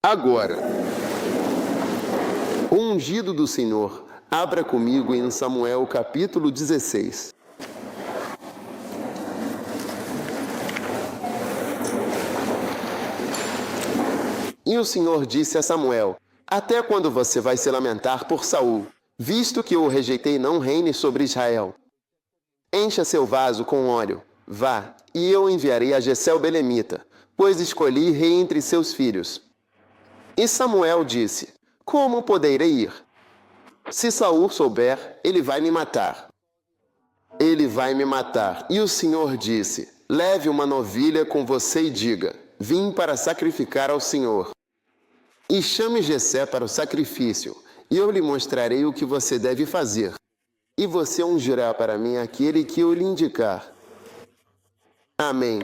Agora, o ungido do Senhor. Abra comigo em Samuel capítulo 16. E o Senhor disse a Samuel: até quando você vai se lamentar por Saul, visto que eu o rejeitei, não reine sobre Israel? Encha seu vaso com óleo, vá, e eu enviarei a Jessé belemita, pois escolhi rei entre seus filhos. E Samuel disse: como poderei ir? Se Saul souber, ele vai me matar. Ele vai me matar. E o Senhor disse: leve uma novilha com você e diga: vim para sacrificar ao Senhor. E chame Jessé para o sacrifício, e eu lhe mostrarei o que você deve fazer. E você ungirá para mim aquele que eu lhe indicar. Amém.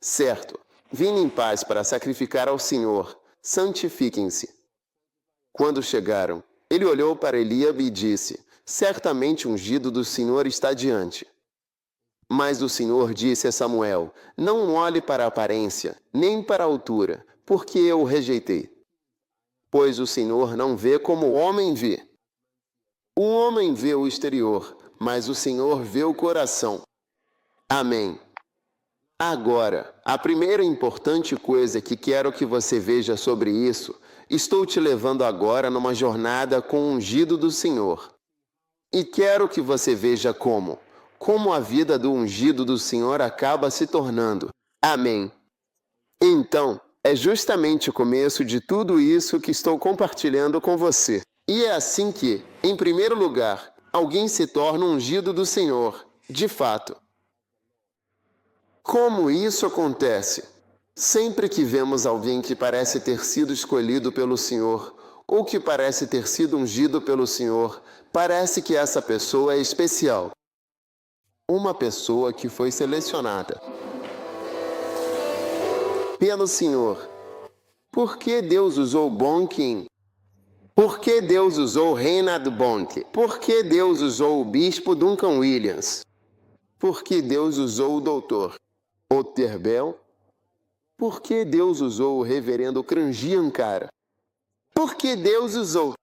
Certo, vim em paz para sacrificar ao Senhor, santifiquem-se. Quando chegaram, ele olhou para Eliabe e disse: certamente ungido do Senhor está diante. Mas o Senhor disse a Samuel: não olhe para a aparência, nem para a altura, porque eu o rejeitei. Pois o Senhor não vê como o homem vê. O homem vê o exterior, mas o Senhor vê o coração. Amém. Agora, a primeira importante coisa que quero que você veja sobre isso, estou te levando agora numa jornada com o ungido do Senhor. E quero que você veja como a vida do ungido do Senhor acaba se tornando. Amém. Então, é justamente o começo de tudo isso que estou compartilhando com você. E é assim que, em primeiro lugar, alguém se torna ungido do Senhor, de fato. Como isso acontece? Sempre que vemos alguém que parece ter sido escolhido pelo Senhor, ou que parece ter sido ungido pelo Senhor, parece que essa pessoa é especial. Uma pessoa que foi selecionada pelo Senhor. Por que Deus usou Bonkin? Por que Deus usou Reinhard Bonk? Por que Deus usou o bispo Duncan Williams? Por que Deus usou o doutor Otterbel? Por que Deus usou o reverendo Cranji Ankara? Por que Deus usou?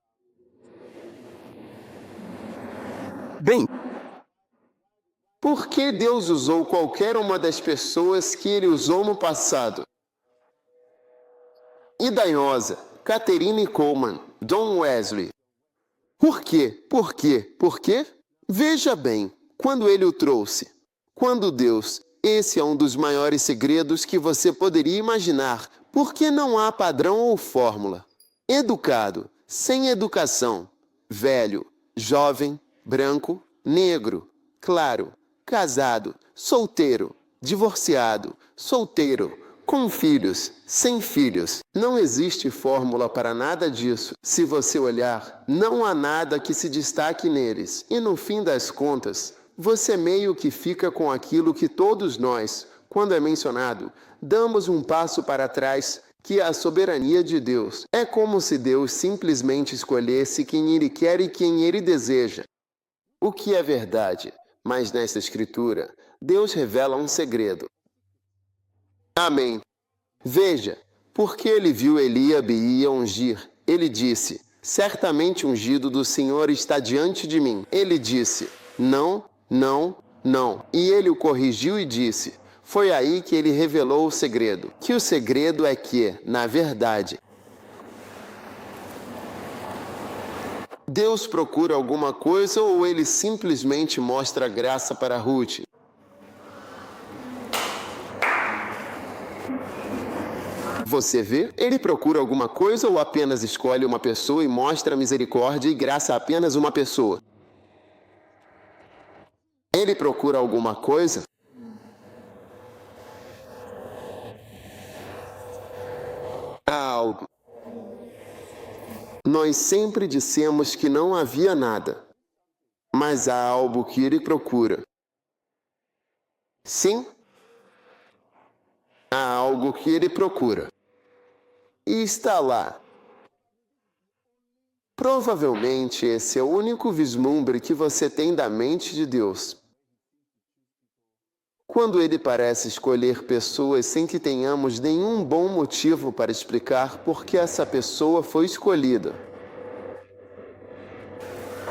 Bem, por que Deus usou qualquer uma das pessoas que ele usou no passado? Idaiosa, Catherine Coleman, John Wesley. Por quê? Por quê? Por quê? Veja bem, quando ele o trouxe. Quando Deus, esse é um dos maiores segredos que você poderia imaginar, porque não há padrão ou fórmula. Educado, sem educação, velho, jovem, branco, negro, claro, casado, solteiro, divorciado, solteiro, com filhos, sem filhos. Não existe fórmula para nada disso. Se você olhar, não há nada que se destaque neles. E no fim das contas, você meio que fica com aquilo que todos nós, quando é mencionado, damos um passo para trás, que é a soberania de Deus. É como se Deus simplesmente escolhesse quem Ele quer e quem Ele deseja. O que é verdade, mas nessa escritura, Deus revela um segredo. Amém. Veja, porque ele viu Eliabe e ia ungir, ele disse: certamente ungido do Senhor está diante de mim. Ele disse: não, não, não. E ele o corrigiu e disse: foi aí que ele revelou o segredo. Que o segredo é que, na verdade, Deus procura alguma coisa ou ele simplesmente mostra graça para Ruth? Você vê? Ele procura alguma coisa ou apenas escolhe uma pessoa e mostra misericórdia e graça a apenas uma pessoa? Ele procura alguma coisa? Algo. Nós sempre dissemos que não havia nada. mas há algo que ele procura. Sim, há algo que ele procura. E está lá. Provavelmente esse é o único vislumbre que você tem da mente de Deus. Quando ele parece escolher pessoas sem que tenhamos nenhum bom motivo para explicar por que essa pessoa foi escolhida.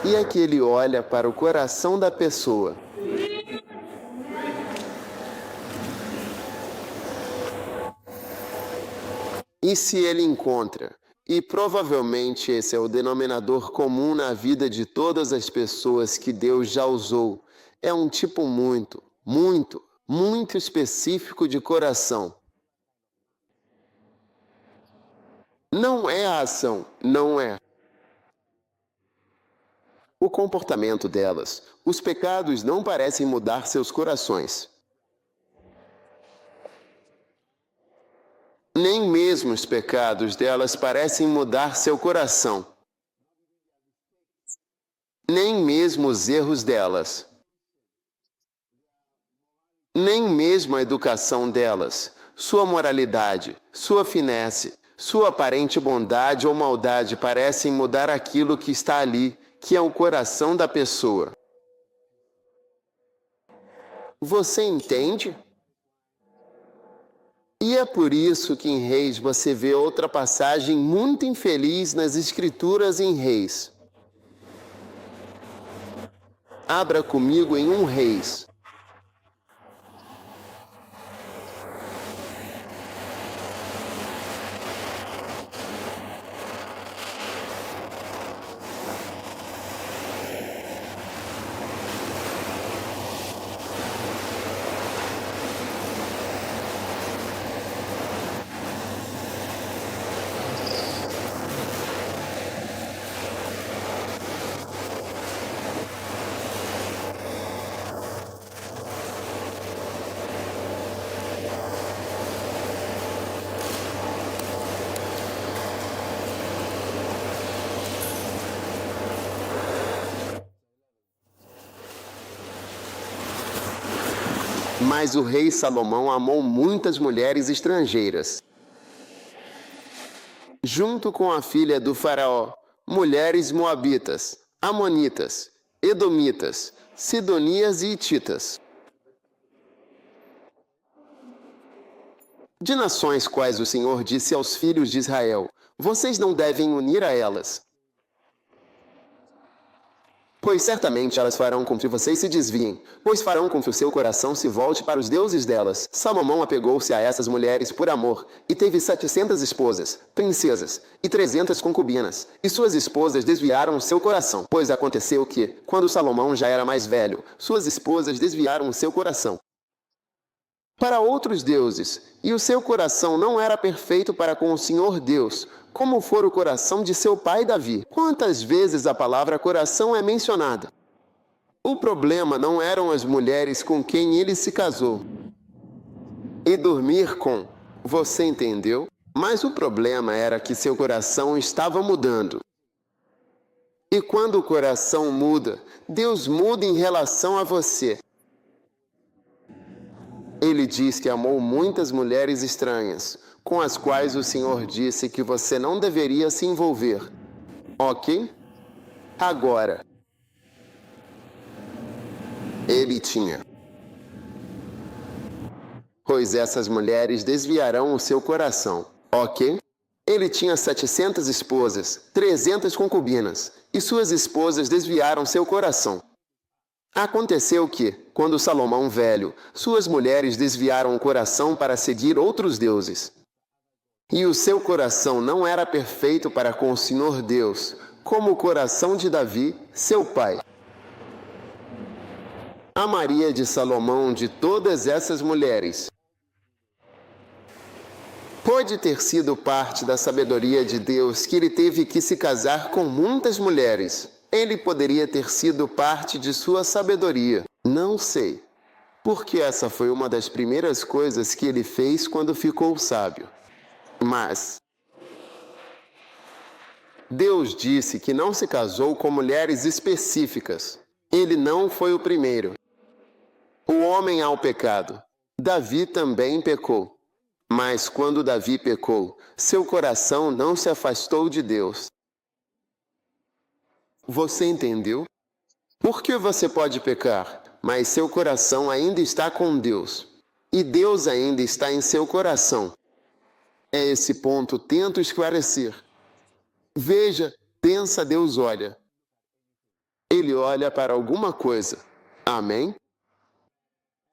E aqui ele olha para o coração da pessoa. E se ele encontra, e provavelmente esse é o denominador comum na vida de todas as pessoas que Deus já usou, é um tipo muito específico de coração. Não é a ação, não é. O comportamento delas, os pecados não parecem mudar seus corações. Nem mesmo os pecados delas parecem mudar seu coração. Nem mesmo os erros delas. Nem mesmo a educação delas, sua moralidade, sua finesse, sua aparente bondade ou maldade parecem mudar aquilo que está ali, que é o coração da pessoa. Você entende? E é por isso que em Reis você vê outra passagem muito infeliz nas Escrituras em Reis. Abra comigo em 1 Reis. Mas o rei Salomão amou muitas mulheres estrangeiras. Junto com a filha do faraó, mulheres moabitas, amonitas, edomitas, sidonias e hititas. De nações quais o Senhor disse aos filhos de Israel, vocês não devem unir a elas. Pois certamente elas farão com que vocês se desviem, pois farão com que o seu coração se volte para os deuses delas. Salomão apegou-se a essas mulheres por amor, e teve 700 esposas, princesas, e 300 concubinas. E suas esposas desviaram o seu coração, pois aconteceu que, quando Salomão já era mais velho, suas esposas desviaram o seu coração para outros deuses, e o seu coração não era perfeito para com o Senhor Deus, como fora o coração de seu pai Davi. Quantas vezes a palavra coração é mencionada? O problema não eram as mulheres com quem ele se casou e dormir com, você entendeu? Mas o problema era que seu coração estava mudando. E quando o coração muda, Deus muda em relação a você. Ele diz que amou muitas mulheres estranhas, com as quais o Senhor disse que você não deveria se envolver. Ok? Agora, ele tinha. Pois essas mulheres desviarão o seu coração. Ok? Ele tinha 700 esposas, 300 concubinas, e suas esposas desviaram seu coração. Aconteceu que, quando Salomão velho, suas mulheres desviaram o coração para seguir outros deuses. E o seu coração não era perfeito para com o Senhor Deus, como o coração de Davi, seu pai. A Maria de Salomão de todas essas mulheres pode ter sido parte da sabedoria de Deus que ele teve que se casar com muitas mulheres. Ele poderia ter sido parte de sua sabedoria. Não sei, porque essa foi uma das primeiras coisas que ele fez quando ficou sábio. Mas Deus disse que não se casou com mulheres específicas. Ele não foi o primeiro. O homem ao pecado. Davi também pecou. Mas quando Davi pecou, seu coração não se afastou de Deus. Você entendeu? Por que você pode pecar, mas seu coração ainda está com Deus? E Deus ainda está em seu coração. É esse ponto tento esclarecer. Veja, pensa, Deus olha. Ele olha para alguma coisa. Amém?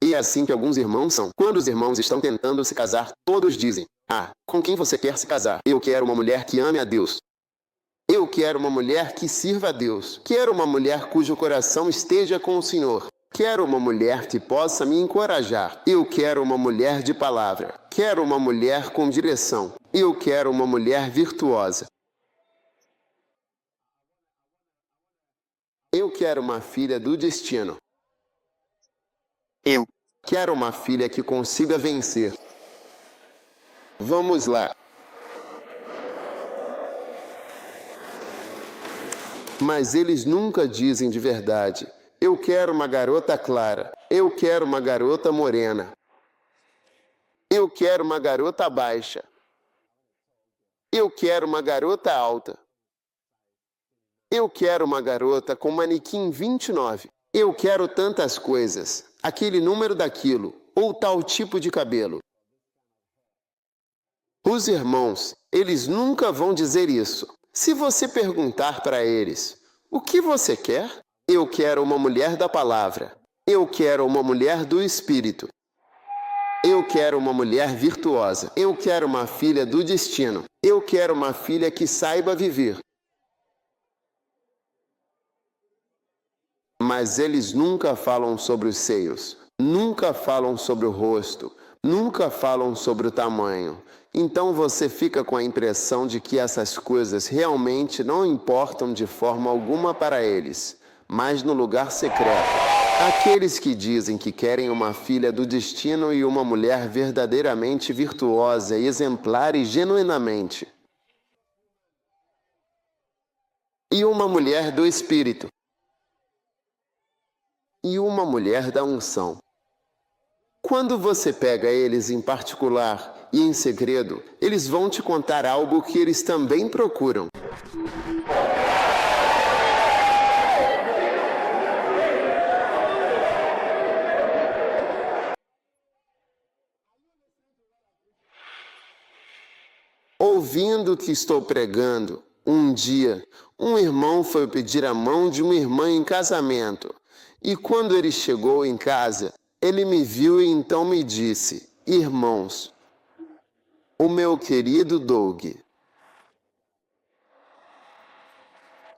E é assim que alguns irmãos são. Quando os irmãos estão tentando se casar, todos dizem: "Ah, com quem você quer se casar? Eu quero uma mulher que ame a Deus. Eu quero uma mulher que sirva a Deus. Quero uma mulher cujo coração esteja com o Senhor. Quero uma mulher que possa me encorajar. Eu quero uma mulher de palavra. Quero uma mulher com direção. Eu quero uma mulher virtuosa. Eu quero uma filha do destino. Eu quero uma filha que consiga vencer." Vamos lá. Mas eles nunca dizem de verdade: "Eu quero uma garota clara. Eu quero uma garota morena. Eu quero uma garota baixa. Eu quero uma garota alta. Eu quero uma garota com manequim 29. Eu quero tantas coisas. Aquele número daquilo, ou tal tipo de cabelo." Os irmãos, eles nunca vão dizer isso. Se você perguntar para eles: "O que você quer?" "Eu quero uma mulher da palavra. Eu quero uma mulher do Espírito. Eu quero uma mulher virtuosa. Eu quero uma filha do destino. Eu quero uma filha que saiba viver." Mas eles nunca falam sobre os seios, nunca falam sobre o rosto, nunca falam sobre o tamanho. Então você fica com a impressão de que essas coisas realmente não importam de forma alguma para eles. Mas no lugar secreto, aqueles que dizem que querem uma filha do destino e uma mulher verdadeiramente virtuosa, exemplar e genuinamente. E uma mulher do Espírito. E uma mulher da unção. Quando você pega eles em particular e em segredo, eles vão te contar algo que eles também procuram. Ouvindo o que estou pregando, um dia, um irmão foi pedir a mão de uma irmã em casamento. E quando ele chegou em casa, ele me viu e então me disse: "Irmãos, o meu querido Doug,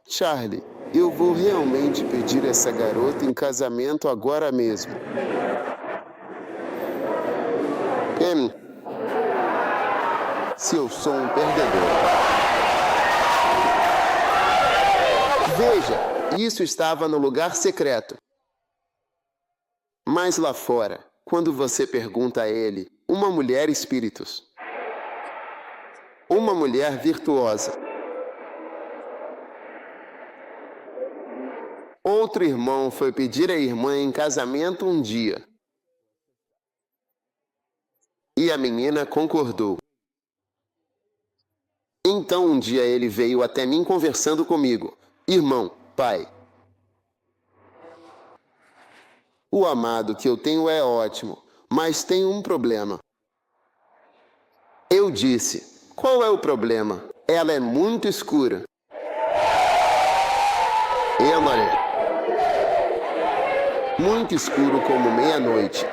Charlie, eu vou realmente pedir essa garota em casamento agora mesmo." Se eu sou um perdedor. Veja, isso estava no lugar secreto. Mas lá fora, quando você pergunta a ele, uma mulher espíritos, uma mulher virtuosa. Outro irmão foi pedir a irmã em casamento um dia. E a menina concordou. Então um dia ele veio até mim conversando comigo. "Irmão, pai, o amado que eu tenho é ótimo, mas tem um problema." Eu disse: "Qual é o problema?" "Ela é muito escura." Ela é muito escuro como meia-noite.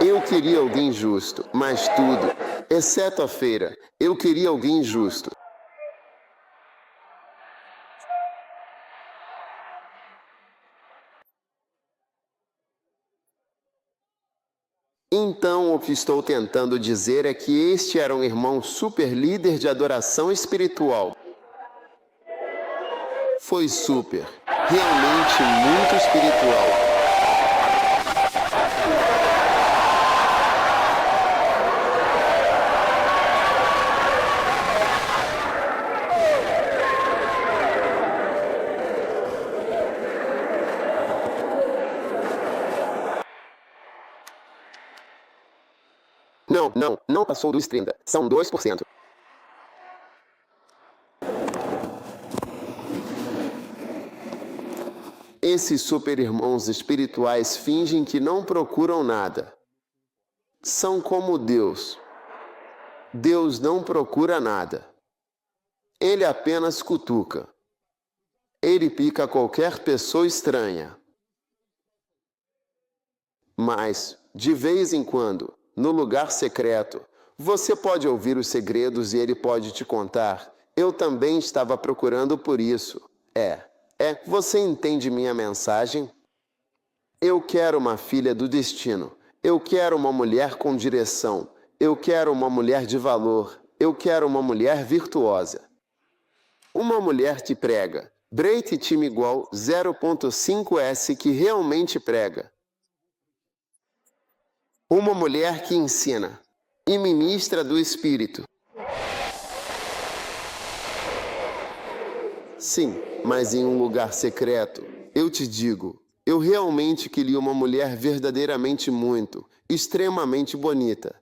Eu queria alguém justo, mas tudo, exceto a feira, eu queria alguém justo. Então, o que estou tentando dizer é que este era um irmão super líder de adoração espiritual. Foi super, realmente muito espiritual. Não passou dos 30. São 2%. Esses super-irmãos espirituais fingem que não procuram nada. São como Deus. Deus não procura nada. Ele apenas cutuca. Ele pica qualquer pessoa estranha. Mas, de vez em quando, no lugar secreto, você pode ouvir os segredos e ele pode te contar. Eu também estava procurando por isso. Você entende minha mensagem? Eu quero uma filha do destino. Eu quero uma mulher com direção. Eu quero uma mulher de valor. Eu quero uma mulher virtuosa. Uma mulher que prega. Breit time igual 0.5S que realmente prega. Uma mulher que ensina e ministra do Espírito. Sim, mas em um lugar secreto. Eu te digo, eu realmente queria uma mulher verdadeiramente extremamente bonita.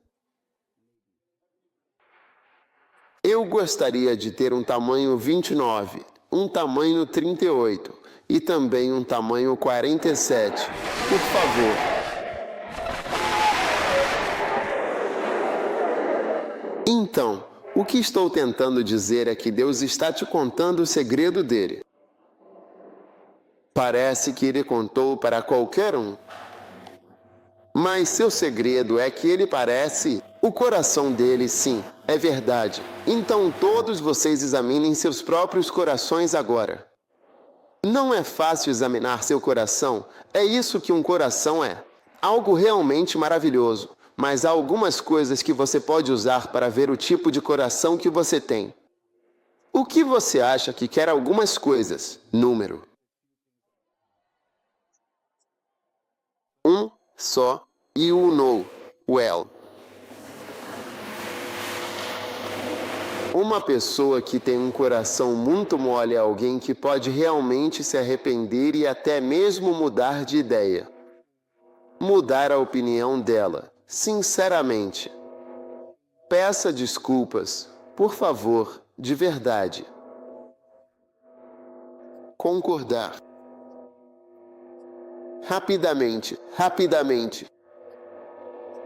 Eu gostaria de ter um tamanho 29, um tamanho 38 e também um tamanho 47. Por favor. Então, o que estou tentando dizer é que Deus está te contando o segredo dele. Parece que ele contou para qualquer um. Mas seu segredo é que ele parece o coração dele, sim, é verdade. Então todos vocês examinem seus próprios corações agora. Não é fácil examinar seu coração, é isso que um coração é. Algo realmente maravilhoso. Mas há algumas coisas que você pode usar para ver o tipo de coração que você tem. O que você acha que quer algumas coisas? Número. 1 só e o no. Well. Uma pessoa que tem um coração muito mole é alguém que pode realmente se arrepender e até mesmo mudar de ideia. Mudar a opinião dela. Sinceramente. Peça desculpas, por favor, de verdade. Concordar. Rapidamente.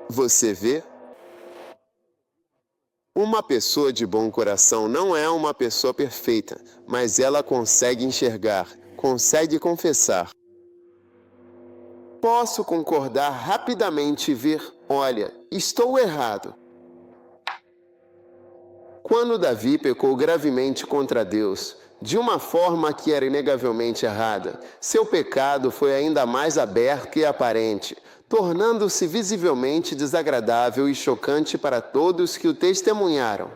Você vê? Uma pessoa de bom coração não é uma pessoa perfeita, mas ela consegue enxergar, consegue confessar. Posso concordar rapidamente e ver, olha, estou errado. Quando Davi pecou gravemente contra Deus, de uma forma que era inegavelmente errada, seu pecado foi ainda mais aberto e aparente, tornando-se visivelmente desagradável e chocante para todos que o testemunharam.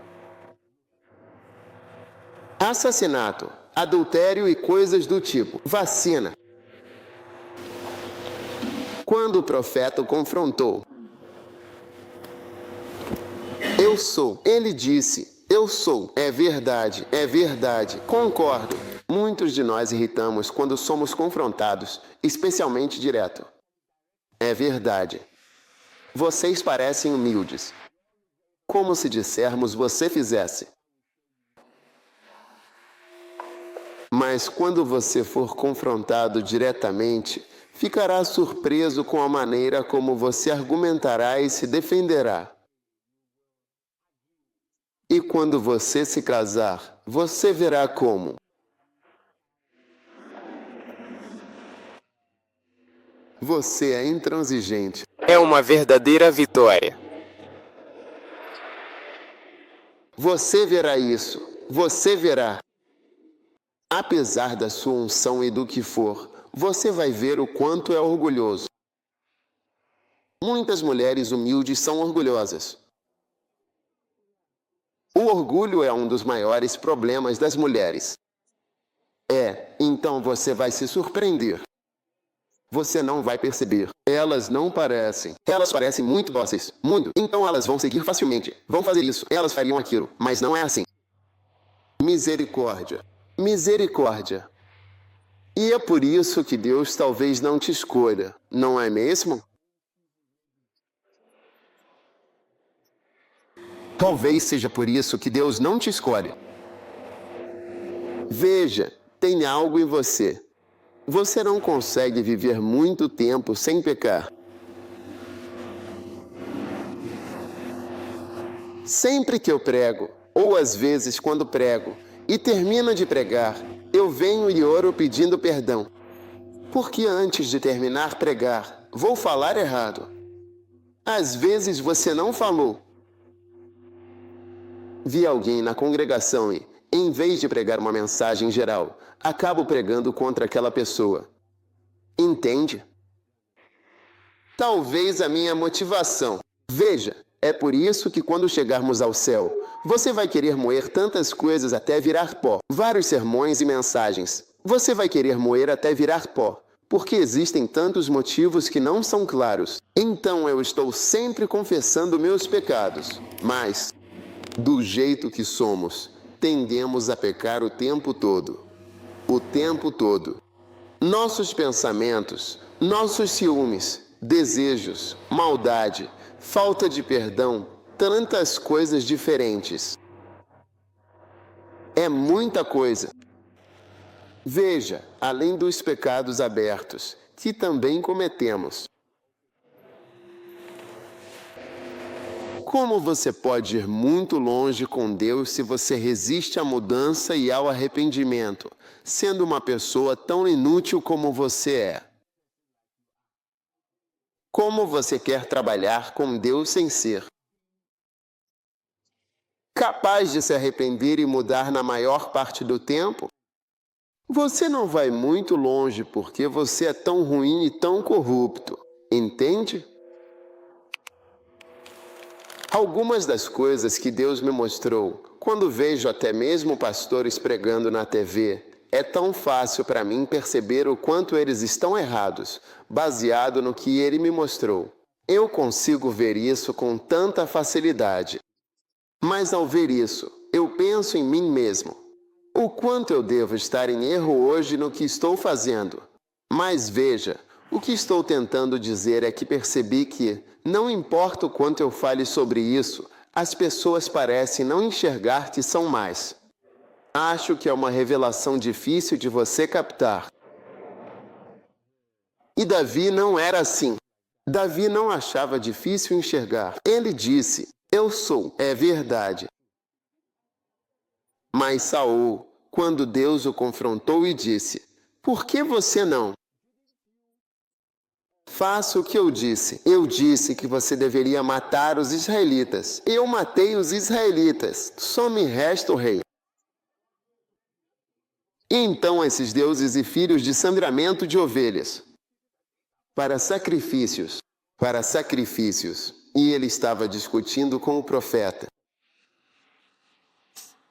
Assassinato, adultério e coisas do tipo. Vacina. Quando o profeta o confrontou, eu sou. Ele disse, eu sou. É verdade. Concordo. Muitos de nós irritamos quando somos confrontados, especialmente direto. É verdade. Vocês parecem humildes. Como se dissermos você fizesse. Mas quando você for confrontado diretamente, ficará surpreso com a maneira como você argumentará e se defenderá. E quando você se casar, você verá como. Você é intransigente. É uma verdadeira vitória. Você verá isso. Você verá. Apesar da sua unção e do que for, você vai ver o quanto é orgulhoso. Muitas mulheres humildes são orgulhosas. O orgulho é um dos maiores problemas das mulheres. Então você vai se surpreender. Você não vai perceber. Elas não parecem. Elas parecem muito dóceis. Muito. Então elas vão seguir facilmente. Vão fazer isso. Elas fariam aquilo. Mas não é assim. Misericórdia. E é por isso que Deus talvez não te escolha. Não é mesmo? Talvez seja por isso que Deus não te escolhe. Veja, tem algo em você. Você não consegue viver muito tempo sem pecar. Sempre que eu prego, ou às vezes quando prego, e termino de pregar, eu venho e oro pedindo perdão. Porque antes de terminar pregar, vou falar errado. Às vezes você não falou. Vi alguém na congregação e, em vez de pregar uma mensagem geral, acabo pregando contra aquela pessoa. Entende? Talvez a minha motivação. Veja, é por isso que quando chegarmos ao céu, você vai querer moer tantas coisas até virar pó. Vários sermões e mensagens. Você vai querer moer até virar pó. Porque existem tantos motivos que não são claros. Então eu estou sempre confessando meus pecados. Mas, do jeito que somos, tendemos a pecar o tempo todo. O tempo todo. Nossos pensamentos, nossos ciúmes, desejos, maldade, falta de perdão, tantas coisas diferentes. É muita coisa. Veja, além dos pecados abertos, que também cometemos. Como você pode ir muito longe com Deus se você resiste à mudança e ao arrependimento, sendo uma pessoa tão inútil como você é? Como você quer trabalhar com Deus sem ser capaz de se arrepender e mudar na maior parte do tempo? Você não vai muito longe porque você é tão ruim e tão corrupto, entende? Algumas das coisas que Deus me mostrou, quando vejo até mesmo pastores pregando na TV, é tão fácil para mim perceber o quanto eles estão errados, baseado no que Ele me mostrou. Eu consigo ver isso com tanta facilidade. Mas ao ver isso, eu penso em mim mesmo. O quanto eu devo estar em erro hoje no que estou fazendo. Mas veja, o que estou tentando dizer é que percebi que, não importa o quanto eu fale sobre isso, as pessoas parecem não enxergar que são mais. Acho que é uma revelação difícil de você captar. E Davi não era assim. Davi não achava difícil enxergar. Ele disse, eu sou, é verdade. Mas Saul, quando Deus o confrontou e disse, por que você não? Faça o que eu disse. Eu disse que você deveria matar os israelitas. Eu matei os israelitas. Só me resta o rei. E então esses deuses e filhos de sangramento de ovelhas. Para sacrifícios. E ele estava discutindo com o profeta.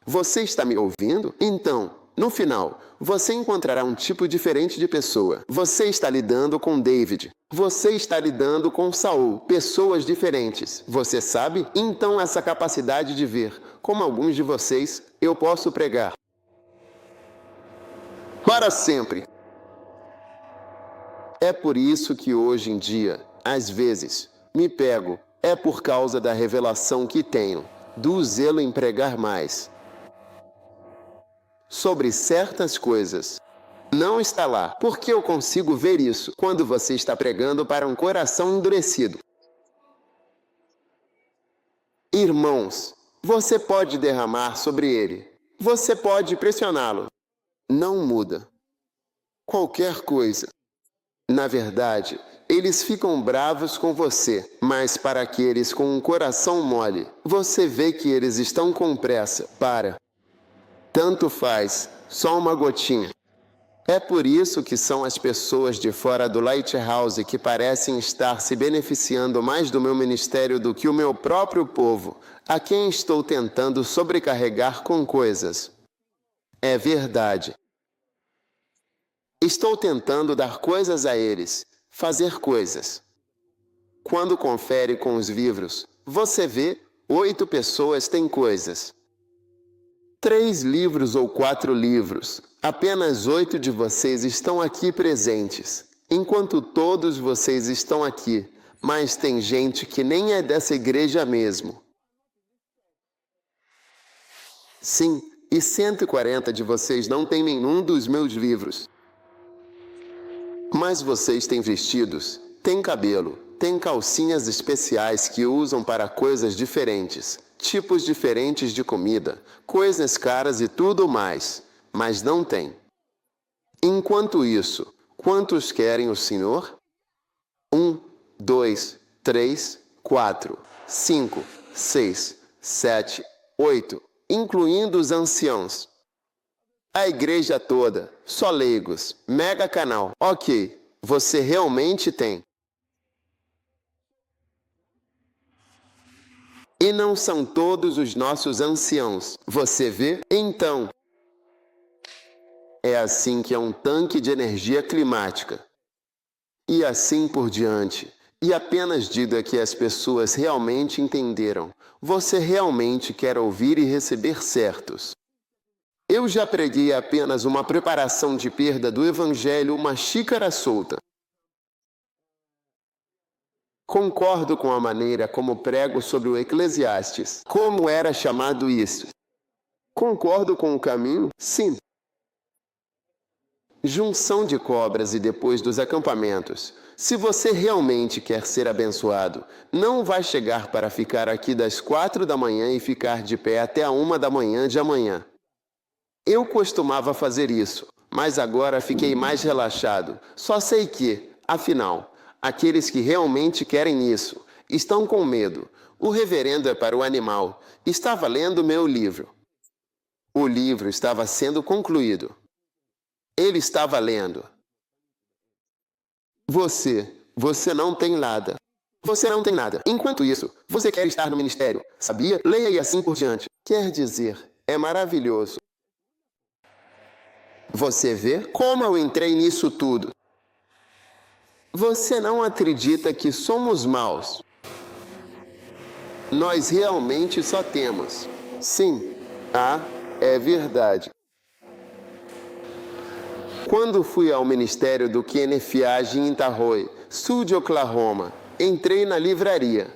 Você está me ouvindo? Então, no final, você encontrará um tipo diferente de pessoa. Você está lidando com David. Você está lidando com Saul. Pessoas diferentes. Você sabe? Então essa capacidade de ver, como alguns de vocês, eu posso pregar. Para sempre. É por isso que hoje em dia, às vezes, me pego. É por causa da revelação que tenho, do zelo em pregar mais. Sobre certas coisas. Não está lá, porque eu consigo ver isso quando você está pregando para um coração endurecido. Irmãos, você pode derramar sobre ele. Você pode pressioná-lo. Não muda. Qualquer coisa. Na verdade, eles ficam bravos com você, mas para aqueles com um coração mole, você vê que eles estão com pressa. Tanto faz, só uma gotinha. É por isso que são as pessoas de fora do Lighthouse que parecem estar se beneficiando mais do meu ministério do que o meu próprio povo, a quem estou tentando sobrecarregar com coisas. É verdade. Estou tentando dar coisas a eles, fazer coisas. Quando confere com os livros, você vê 8 pessoas têm coisas. 3 livros ou 4 livros. Apenas 8 de vocês estão aqui presentes, enquanto todos vocês estão aqui, mas tem gente que nem é dessa igreja mesmo. Sim, e 140 de vocês não têm nenhum dos meus livros. Mas vocês têm vestidos, têm cabelo, têm calcinhas especiais que usam para coisas diferentes, tipos diferentes de comida, coisas caras e tudo mais, mas não têm. Enquanto isso, quantos querem o Senhor? 1, 2, 3, 4, 5, 6, 7, 8, incluindo os anciãos. A igreja toda, só leigos, mega canal. Ok, você realmente tem. E não são todos os nossos anciãos. Você vê? Então, é assim que é um tanque de energia climática. E assim por diante. E apenas diga que as pessoas realmente entenderam. Você realmente quer ouvir e receber certos. Eu já preguei apenas uma preparação de perda do Evangelho, uma xícara solta. Concordo com a maneira como prego sobre o Eclesiastes. Como era chamado isso? Concordo com o caminho? Sim. Junção de cobras e depois dos acampamentos. Se você realmente quer ser abençoado, não vai chegar para ficar aqui das 4 da manhã e ficar de pé até a 1 da manhã de amanhã. Eu costumava fazer isso, mas agora fiquei mais relaxado. Só sei que, afinal, aqueles que realmente querem isso estão com medo. O reverendo é para o animal. Estava lendo meu livro. O livro estava sendo concluído. Ele estava lendo. Você não tem nada. Você não tem nada. Enquanto isso, você quer estar no ministério. Sabia? Leia e assim por diante. Quer dizer, é maravilhoso. Você vê como eu entrei nisso tudo? Você não acredita que somos maus? Nós realmente só temos. Sim, é verdade. Quando fui ao ministério do Kenneth Hagin em Tahoe, sul de Oklahoma, entrei na livraria.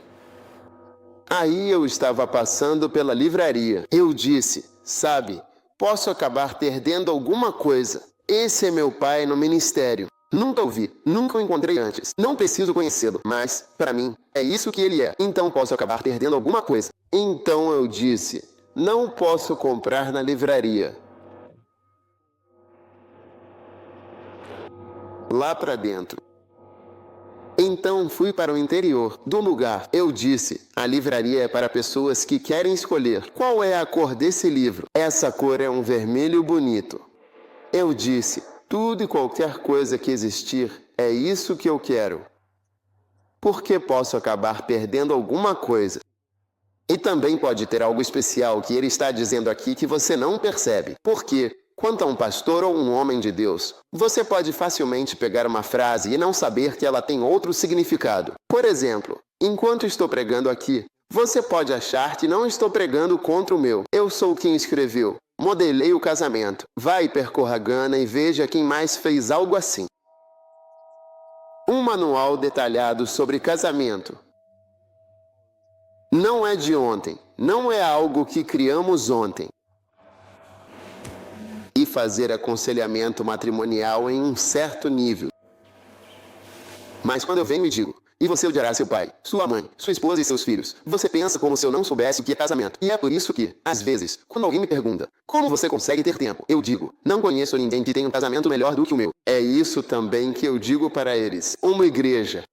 Aí eu estava passando pela livraria. Eu disse, sabe, posso acabar perdendo alguma coisa. Esse é meu pai no ministério. Nunca o vi, nunca o encontrei antes. Não preciso conhecê-lo, mas, para mim, é isso que ele é. Então posso acabar perdendo alguma coisa. Então eu disse, não posso comprar na livraria. Lá para dentro. Então fui para o interior do lugar. Eu disse, a livraria é para pessoas que querem escolher. Qual é a cor desse livro? Essa cor é um vermelho bonito. Eu disse, tudo e qualquer coisa que existir, é isso que eu quero. Porque posso acabar perdendo alguma coisa. E também pode ter algo especial que ele está dizendo aqui que você não percebe. Por quê? Quanto a um pastor ou um homem de Deus, você pode facilmente pegar uma frase e não saber que ela tem outro significado. Por exemplo, enquanto estou pregando aqui, você pode achar que não estou pregando contra o meu. Eu sou quem escreveu. Modelei o casamento. Vá e percorra Gana e veja quem mais fez algo assim. Um manual detalhado sobre casamento. Não é de ontem. Não é algo que criamos ontem. E fazer aconselhamento matrimonial em um certo nível. Mas quando eu venho e digo, e você odiará seu pai, sua mãe, sua esposa e seus filhos, você pensa como se eu não soubesse o que é casamento. E é por isso que, às vezes, quando alguém me pergunta, como você consegue ter tempo? Eu digo, não conheço ninguém que tenha um casamento melhor do que o meu. É isso também que eu digo para eles. Uma igreja.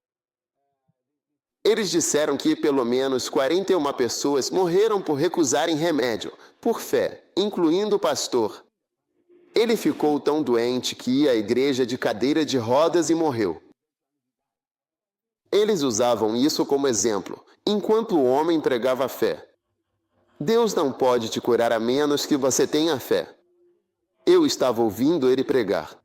Eles disseram que pelo menos 41 pessoas morreram por recusarem remédio, por fé, incluindo o pastor. Ele ficou tão doente que ia à igreja de cadeira de rodas e morreu. Eles usavam isso como exemplo, enquanto o homem pregava fé. Deus não pode te curar a menos que você tenha fé. Eu estava ouvindo ele pregar.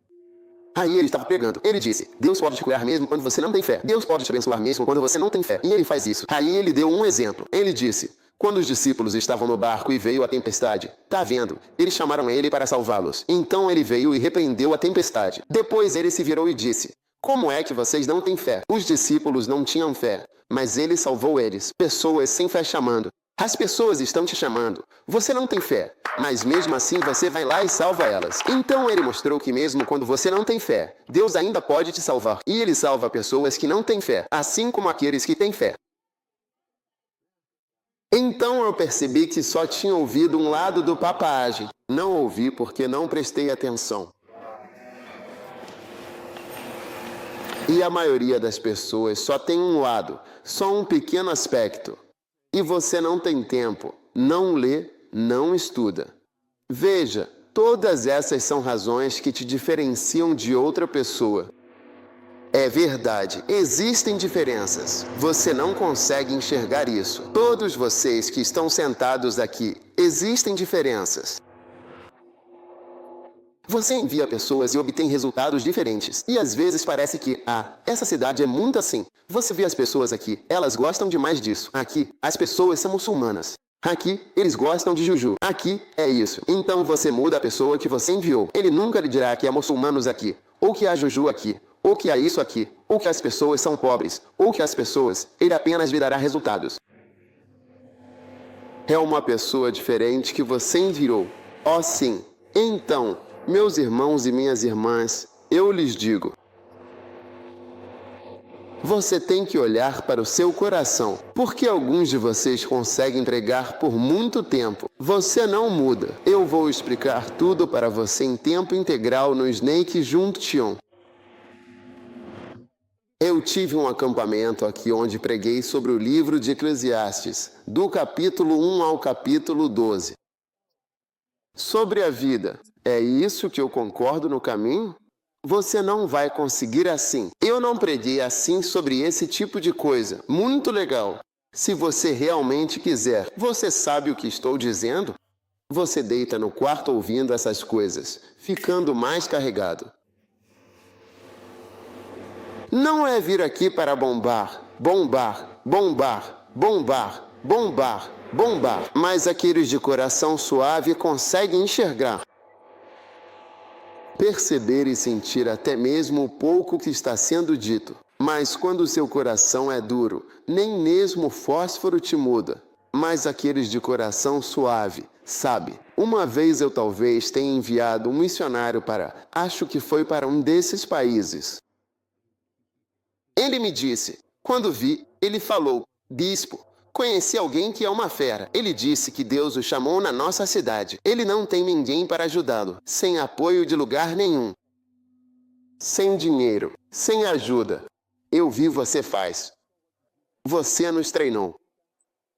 Aí ele estava pregando. Ele disse, Deus pode te curar mesmo quando você não tem fé. Deus pode te abençoar mesmo quando você não tem fé. E ele faz isso. Aí ele deu um exemplo. Ele disse, quando os discípulos estavam no barco e veio a tempestade, tá vendo? Eles chamaram ele para salvá-los. Então ele veio e repreendeu a tempestade. Depois ele se virou e disse, como é que vocês não têm fé? Os discípulos não tinham fé, mas ele salvou eles. Pessoas sem fé chamando. As pessoas estão te chamando. Você não tem fé, mas mesmo assim você vai lá e salva elas. Então ele mostrou que mesmo quando você não tem fé, Deus ainda pode te salvar. E ele salva pessoas que não têm fé, assim como aqueles que têm fé. Então eu percebi que só tinha ouvido um lado do papagem. Não ouvi porque não prestei atenção. E a maioria das pessoas só tem um lado, só um pequeno aspecto. E você não tem tempo, não lê, não estuda. Veja, todas essas são razões que te diferenciam de outra pessoa. É verdade, existem diferenças. Você não consegue enxergar isso. Todos vocês que estão sentados aqui, existem diferenças. Você envia pessoas e obtém resultados diferentes. E às vezes parece que, essa cidade é muito assim. Você vê as pessoas aqui, elas gostam demais disso. Aqui, as pessoas são muçulmanas. Aqui, eles gostam de juju. Aqui, é isso. Então você muda a pessoa que você enviou. Ele nunca lhe dirá que há muçulmanos aqui, ou que há juju aqui, ou que há isso aqui, ou que as pessoas são pobres, ou que as pessoas, ele apenas lhe dará resultados. É uma pessoa diferente que você enviou. Oh, sim. Então, meus irmãos e minhas irmãs, eu lhes digo, você tem que olhar para o seu coração, porque alguns de vocês conseguem pregar por muito tempo. Você não muda. Eu vou explicar tudo para você em tempo integral no Snake Junction. Eu tive um acampamento aqui onde preguei sobre o livro de Eclesiastes, do capítulo 1 ao capítulo 12. Sobre a vida. É isso que eu concordo no caminho? Você não vai conseguir assim. Eu não preguei assim sobre esse tipo de coisa. Muito legal. Se você realmente quiser, você sabe o que estou dizendo? Você deita no quarto ouvindo essas coisas, ficando mais carregado. Não é vir aqui para bombar, bombar, bombar, bombar, bombar, bombar, mas aqueles de coração suave conseguem enxergar. Perceber e sentir até mesmo o pouco que está sendo dito. Mas quando seu coração é duro, nem mesmo o fósforo te muda. Mas aqueles de coração suave, sabe? Uma vez eu talvez tenha enviado um missionário acho que foi para um desses países. Ele me disse, quando vi, ele falou, bispo, conheci alguém que é uma fera. Ele disse que Deus o chamou na nossa cidade. Ele não tem ninguém para ajudá-lo, sem apoio de lugar nenhum. Sem dinheiro, sem ajuda. Eu vi você faz. Você nos treinou.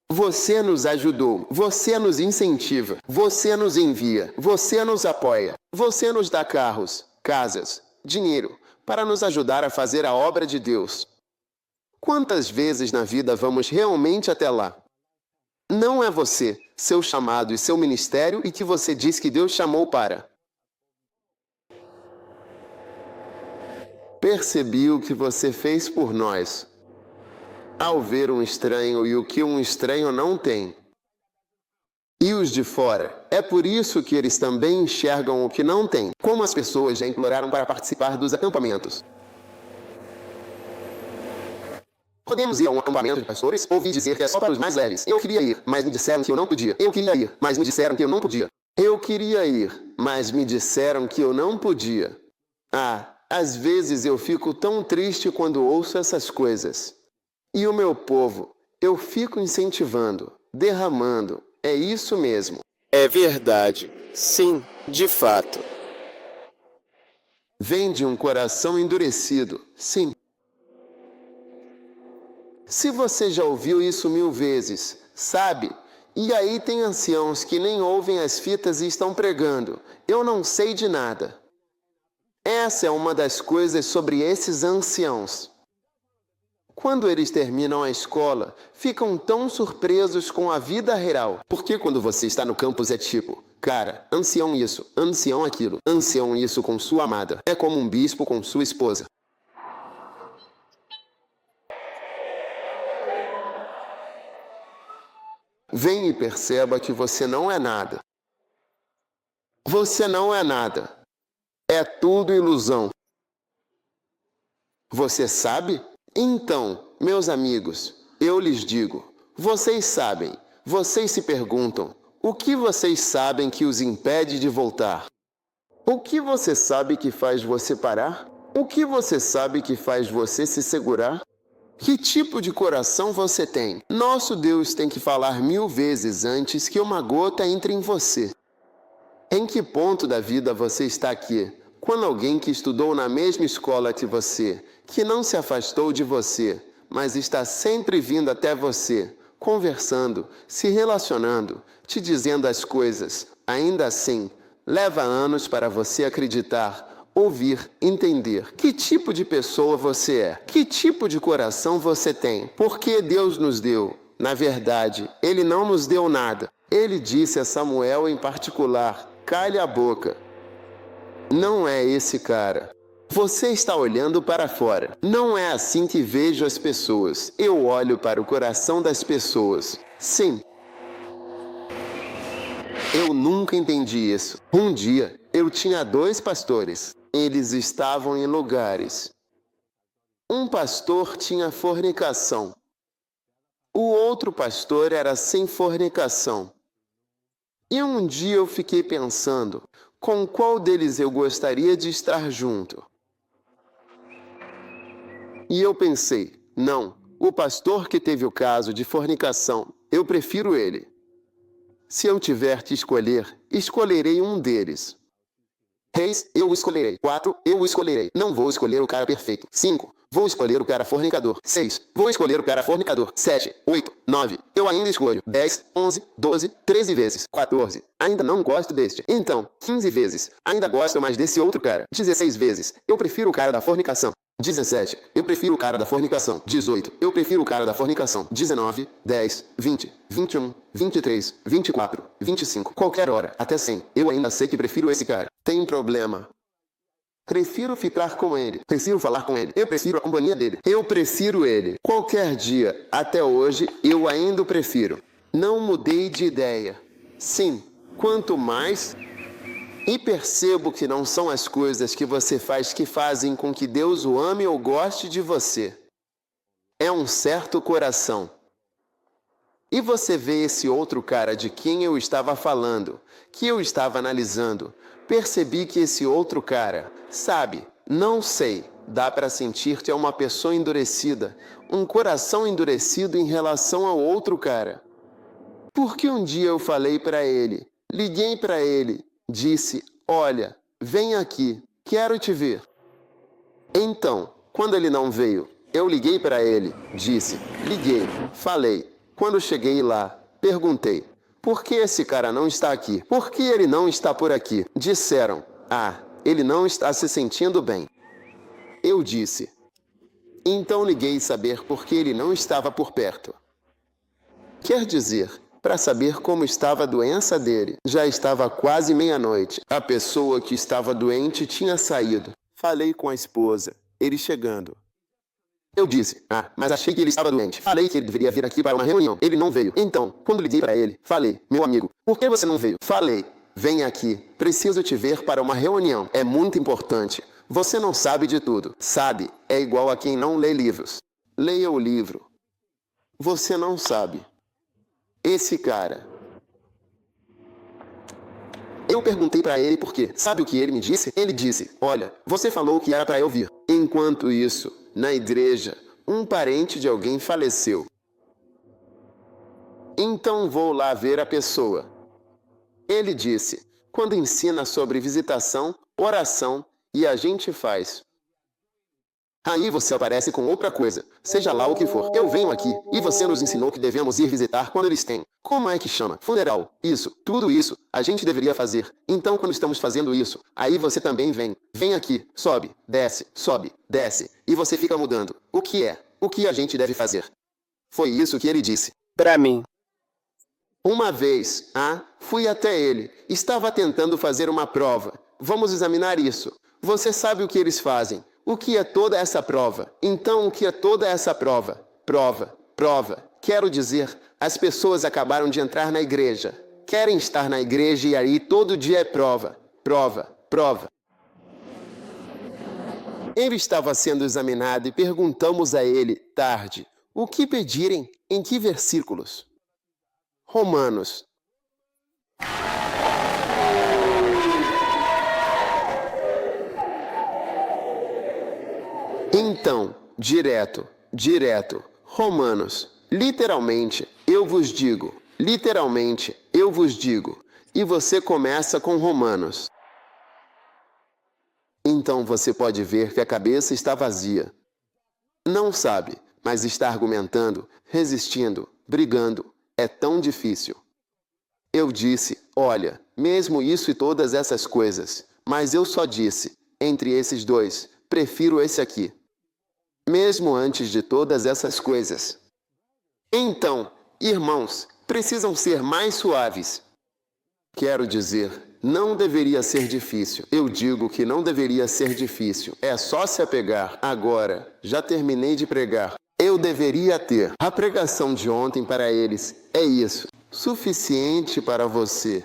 Você nos ajudou. Você nos incentiva. Você nos envia. Você nos apoia. Você nos dá carros, casas, dinheiro, para nos ajudar a fazer a obra de Deus. Quantas vezes na vida vamos realmente até lá? Não é você, seu chamado e seu ministério e que você diz que Deus chamou para. Percebi o que você fez por nós. Ao ver um estranho e o que um estranho não tem. E os de fora, é por isso que eles também enxergam o que não tem. Como as pessoas já imploraram para participar dos acampamentos. Podemos ir a um acampamento de pastores? Ouvi dizer que é só para os mais leves. Eu queria ir, mas me disseram que eu não podia. Eu queria ir, mas me disseram que eu não podia. Eu queria ir, mas me disseram que eu não podia. Às vezes eu fico tão triste quando ouço essas coisas. E o meu povo, eu fico incentivando, derramando. É isso mesmo. É verdade. Sim, de fato. Vem de um coração endurecido. Sim. Se você já ouviu isso 1000 vezes, sabe? E aí tem anciãos que nem ouvem as fitas e estão pregando. Eu não sei de nada. Essa é uma das coisas sobre esses anciãos. Quando eles terminam a escola, ficam tão surpresos com a vida real. Porque quando você está no campus é tipo, cara, ancião isso, ancião aquilo, ancião isso com sua amada. É como um bispo com sua esposa. Vem e perceba que você não é nada. Você não é nada. É tudo ilusão. Você sabe? Então, meus amigos, eu lhes digo, vocês sabem, Vocês se perguntam, o que vocês sabem que os impede de voltar? O que você sabe que faz você parar? O que você sabe que faz você se segurar? Que tipo de coração você tem? Nosso Deus tem que falar 1000 vezes antes que uma gota entre em você. Em que ponto da vida você está aqui? Quando alguém que estudou na mesma escola que você, que não se afastou de você, mas está sempre vindo até você, conversando, se relacionando, te dizendo as coisas, ainda assim, leva anos para você acreditar, ouvir, entender que tipo de pessoa você é, que tipo de coração você tem, porque Deus nos deu. Na verdade, Ele não nos deu nada. Ele disse a Samuel em particular, cale a boca. Não é esse cara. Você está olhando para fora. Não é assim que vejo as pessoas. Eu olho para o coração das pessoas. Sim. Eu nunca entendi isso. Um dia, eu tinha 2 pastores. Eles estavam em lugares. Um pastor tinha fornicação. O outro pastor era sem fornicação. E um dia eu fiquei pensando, com qual deles eu gostaria de estar junto? E eu pensei, não, o pastor que teve o caso de fornicação, eu prefiro ele. Se eu tiver que escolher, escolherei um deles. 3, eu o escolherei. 4, eu o escolherei. Não vou escolher o cara perfeito. 5, vou escolher o cara fornicador. 6, vou escolher o cara fornicador. 7, 8, 9, eu ainda escolho. 10, 11, 12, 13 vezes. 14, ainda não gosto deste. Então, 15 vezes, ainda gosto mais desse outro cara. 16 vezes, eu prefiro o cara da fornicação. 17, eu prefiro o cara da fornicação. 18, eu prefiro o cara da fornicação. 19, 10, 20, 21, 23, 24, 25, qualquer hora, até 100. Eu ainda sei que prefiro esse cara. Tem problema. Prefiro ficar com ele. Prefiro falar com ele. Eu prefiro a companhia dele. Eu prefiro ele. Qualquer dia, até hoje, eu ainda o prefiro. Não mudei de ideia. Sim, quanto mais... E percebo que não são as coisas que você faz que fazem com que Deus o ame ou goste de você. É um certo coração. E você vê esse outro cara de quem eu estava falando, que eu estava analisando. Percebi que esse outro cara, sabe, não sei, dá para sentir que é uma pessoa endurecida, um coração endurecido em relação ao outro cara. Porque um dia eu falei para ele, liguei para ele, disse, olha, vem aqui, quero te ver. Então, quando ele não veio, eu liguei para ele, disse, liguei, falei. Quando cheguei lá, perguntei, por que esse cara não está aqui? Por que ele não está por aqui? Disseram, ele não está se sentindo bem. Eu disse, então liguei saber por que ele não estava por perto. Quer dizer, para saber como estava a doença dele. Já estava quase meia-noite. A pessoa que estava doente tinha saído. Falei com a esposa, ele chegando. Eu disse, mas achei que ele estava doente. Falei que ele deveria vir aqui para uma reunião. Ele não veio. Então, quando liguei para ele, falei, meu amigo, por que você não veio? Falei, vem aqui, preciso te ver para uma reunião. É muito importante. Você não sabe de tudo. Sabe, é igual a quem não lê livros. Leia o livro. Você não sabe. Esse cara. Eu perguntei para ele por quê. Sabe o que ele me disse? Ele disse, olha, você falou que era para eu vir. Enquanto isso, na igreja, um parente de alguém faleceu. Então vou lá ver a pessoa. Ele disse, quando ensina sobre visitação, oração, e a gente faz. Aí você aparece com outra coisa, seja lá o que for. Eu venho aqui, e você nos ensinou que devemos ir visitar quando eles têm. Como é que chama? Funeral. Isso, tudo isso, a gente deveria fazer. Então quando estamos fazendo isso, aí você também vem. Vem aqui, sobe, desce, e você fica mudando. O que é? O que a gente deve fazer? Foi isso que ele disse. Para mim. Uma vez, fui até ele. Estava tentando fazer uma prova. Vamos examinar isso. Você sabe o que eles fazem. O que é toda essa prova? Então, o que é toda essa prova? Prova. Quero dizer, as pessoas acabaram de entrar na igreja. Querem estar na igreja e aí todo dia é prova. Ele estava sendo examinado e perguntamos a ele, tarde, o que pedirem? Em que versículos? Romanos. Então, direto, Romanos. Literalmente, eu vos digo. Literalmente, eu vos digo. E você começa com Romanos. Então você pode ver que a cabeça está vazia. Não sabe, mas está argumentando, resistindo, brigando. É tão difícil. Eu disse, olha, mesmo isso e todas essas coisas, mas eu só disse, entre esses dois, prefiro esse aqui. Mesmo antes de todas essas coisas. Então, irmãos, precisam ser mais suaves. Quero dizer, não deveria ser difícil. Eu digo que não deveria ser difícil. É só se apegar. Agora, já terminei de pregar. Eu deveria ter. A pregação de ontem para eles é isso. Suficiente para você.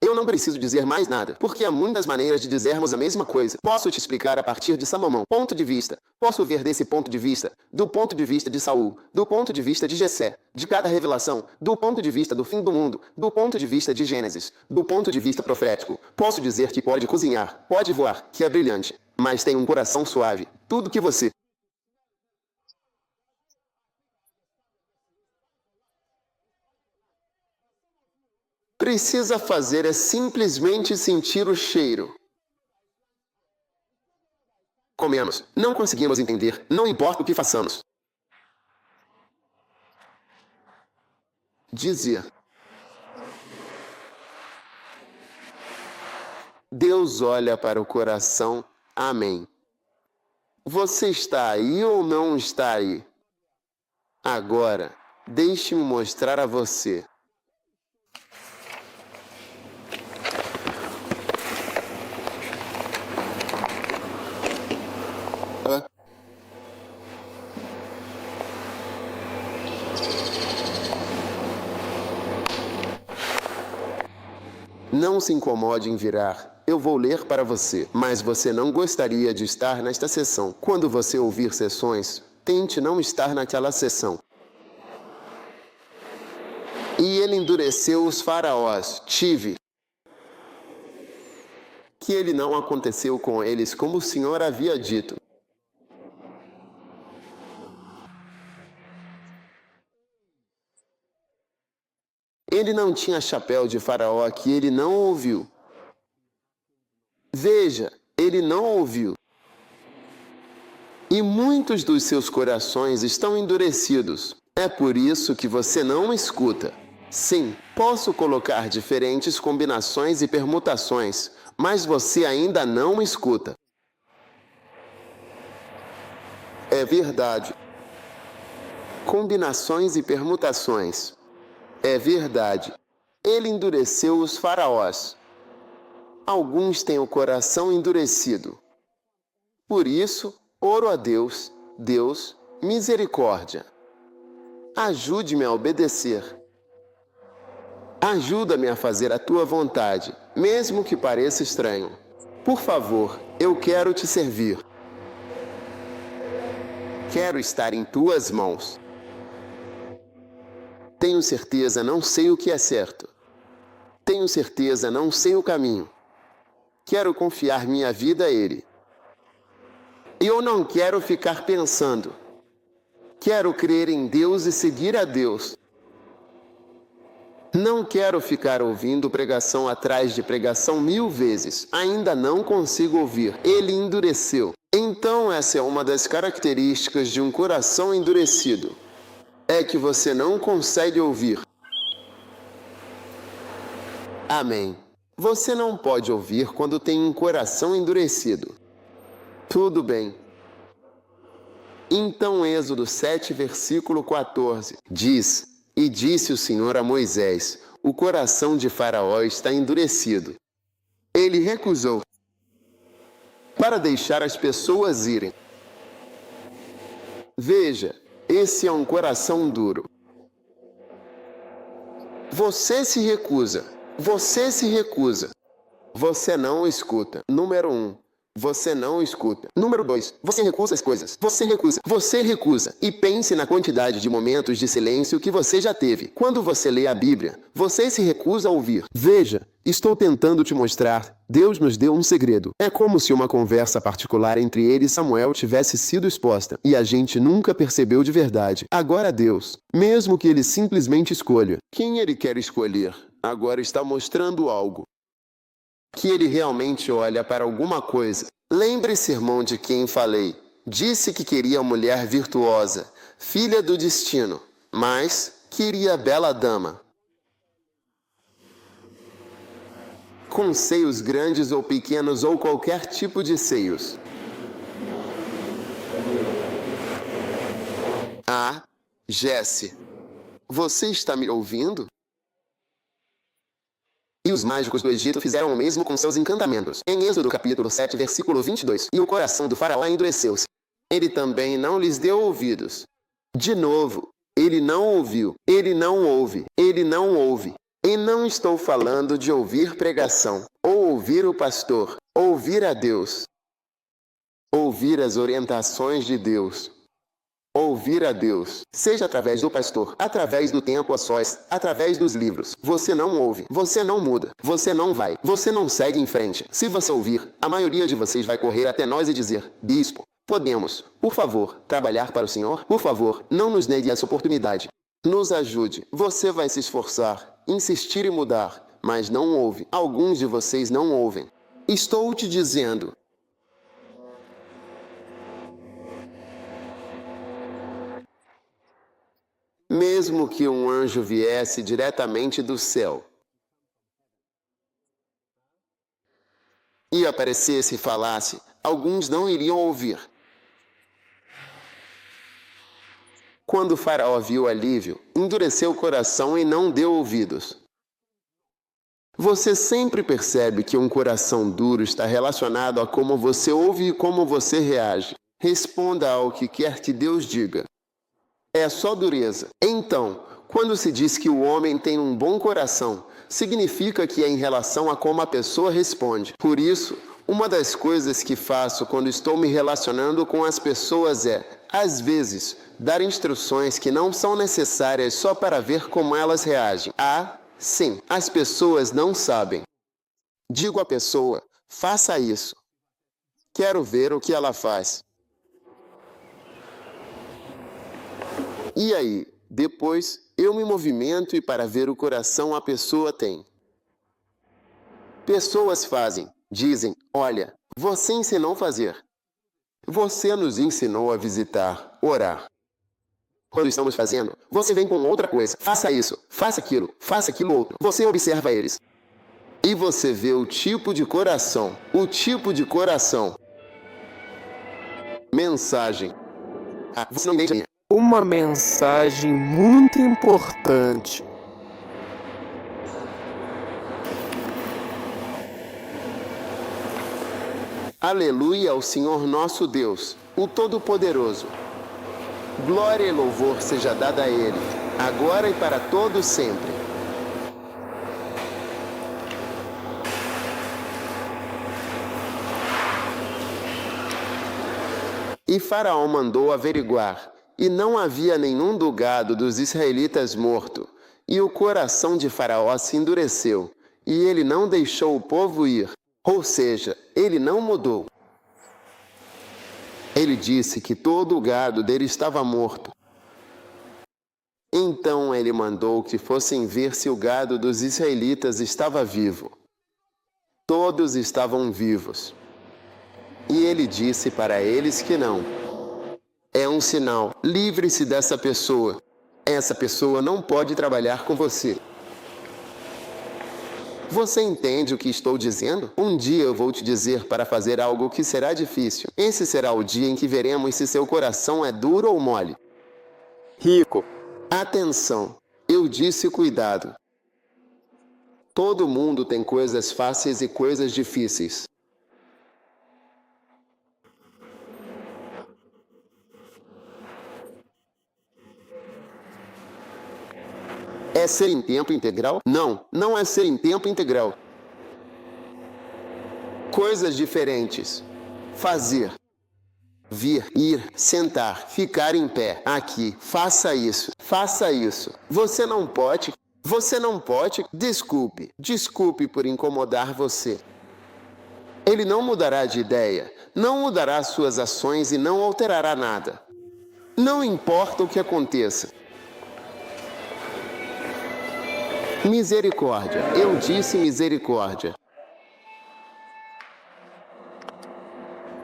Eu não preciso dizer mais nada, porque há muitas maneiras de dizermos a mesma coisa. Posso te explicar a partir de Salomão. Ponto de vista. Posso ver desse ponto de vista, do ponto de vista de Saul, do ponto de vista de Jessé, de cada revelação, do ponto de vista do fim do mundo, do ponto de vista de Gênesis, do ponto de vista profético. Posso dizer que pode cozinhar, pode voar, que é brilhante, mas tem um coração suave. Tudo que você precisa fazer é simplesmente sentir o cheiro. Comemos, não conseguimos entender, não importa o que façamos. Dizia. Deus olha para o coração. Amém. Você está aí ou não está aí? Agora, deixe-me mostrar a você. Não se incomode em virar. Eu vou ler para você, mas você não gostaria de estar nesta sessão. Quando você ouvir sessões, tente não estar naquela sessão. E ele endureceu os faraós. Tive. Que ele não aconteceu com eles como o Senhor havia dito. Ele não tinha chapéu de faraó que ele não ouviu. Veja, ele não ouviu. E muitos dos seus corações estão endurecidos. É por isso que você não escuta. Sim, posso colocar diferentes combinações e permutações, mas você ainda não escuta. É verdade. Combinações e permutações. É verdade. Ele endureceu os faraós. Alguns têm o coração endurecido. Por isso, oro a Deus, Deus, misericórdia. Ajude-me a obedecer. Ajuda-me a fazer a tua vontade, mesmo que pareça estranho. Por favor, eu quero te servir. Quero estar em tuas mãos. Tenho certeza não sei o que é certo. Tenho certeza não sei o caminho. Quero confiar minha vida a Ele. Eu não quero ficar pensando. Quero crer em Deus e seguir a Deus. Não quero ficar ouvindo pregação atrás de pregação 1000 vezes. Ainda não consigo ouvir. Ele endureceu. Então essa é uma das características de um coração endurecido. É que você não consegue ouvir. Amém. Você não pode ouvir quando tem um coração endurecido. Tudo bem. Então Êxodo 7, versículo 14, diz: E disse o Senhor a Moisés, o coração de Faraó está endurecido. Ele recusou para deixar as pessoas irem. Veja, esse é um coração duro. Você se recusa. Você se recusa. Você não escuta. Número 1. Você não escuta. Número 2. Você recusa as coisas. Você recusa. Você recusa. E pense na quantidade de momentos de silêncio que você já teve. Quando você lê a Bíblia, você se recusa a ouvir. Veja, estou tentando te mostrar. Deus nos deu um segredo. É como se uma conversa particular entre ele e Samuel tivesse sido exposta. E a gente nunca percebeu de verdade. Agora Deus, mesmo que ele simplesmente escolha quem ele quer escolher, agora está mostrando algo. Que ele realmente olha para alguma coisa. Lembre-se, irmão, de quem falei. Disse que queria mulher virtuosa, filha do destino, mas queria bela dama. Com seios grandes ou pequenos ou qualquer tipo de seios. Ah, Jesse, você está me ouvindo? E os mágicos do Egito fizeram o mesmo com seus encantamentos. Em Êxodo capítulo 7, versículo 22. E o coração do faraó endureceu-se. Ele também não lhes deu ouvidos. De novo, ele não ouviu. Ele não ouve. Ele não ouve. E não estou falando de ouvir pregação, ou ouvir o pastor, ouvir a Deus. Ouvir as orientações de Deus. Ouvir a Deus, seja através do pastor, através do tempo a sós, através dos livros. Você não ouve, você não muda, você não vai, você não segue em frente. Se você ouvir, a maioria de vocês vai correr até nós e dizer: Bispo, podemos, por favor, trabalhar para o Senhor? Por favor, não nos negue essa oportunidade. Nos ajude. Você vai se esforçar, insistir e mudar, mas não ouve. Alguns de vocês não ouvem. Estou te dizendo. Mesmo que um anjo viesse diretamente do céu e aparecesse e falasse, alguns não iriam ouvir. Quando o faraó viu o alívio, endureceu o coração e não deu ouvidos. Você sempre percebe que um coração duro está relacionado a como você ouve e como você reage. Responda ao que quer que Deus diga. É só dureza. Então, quando se diz que o homem tem um bom coração, significa que é em relação a como a pessoa responde. Por isso, uma das coisas que faço quando estou me relacionando com as pessoas é, às vezes, dar instruções que não são necessárias só para ver como elas reagem. Ah, sim, as pessoas não sabem. Digo à pessoa, faça isso. Quero ver o que ela faz. E aí, depois, eu me movimento e para ver o coração a pessoa tem. Pessoas fazem, dizem, olha, você ensinou a fazer. Você nos ensinou a visitar, orar. Quando estamos fazendo, você vem com outra coisa. Faça isso, faça aquilo outro. Você observa eles. E você vê o tipo de coração. Mensagem. Ah, você não entende. Uma mensagem muito importante. Aleluia ao Senhor nosso Deus, o Todo-Poderoso. Glória e louvor seja dada a Ele, agora e para todo sempre. E Faraó mandou averiguar, e não havia nenhum do gado dos israelitas morto. E o coração de Faraó se endureceu, e ele não deixou o povo ir. Ou seja, ele não mudou. Ele disse que todo o gado dele estava morto. Então ele mandou que fossem ver se o gado dos israelitas estava vivo. Todos estavam vivos. E ele disse para eles que não. É um sinal. Livre-se dessa pessoa. Essa pessoa não pode trabalhar com você. Você entende o que estou dizendo? Um dia eu vou te dizer para fazer algo que será difícil. Esse será o dia em que veremos se seu coração é duro ou mole. Rico. Atenção. Eu disse cuidado. Todo mundo tem coisas fáceis e coisas difíceis. É ser em tempo integral? Não, não é ser em tempo integral. Coisas diferentes. fazer, vir, ir, sentar, ficar em pé, aqui, faça isso, faça isso. Você não pode, desculpe por incomodar você. Ele não mudará de ideia, não mudará suas ações e não alterará nada. Não importa o que aconteça. Misericórdia. Eu disse misericórdia.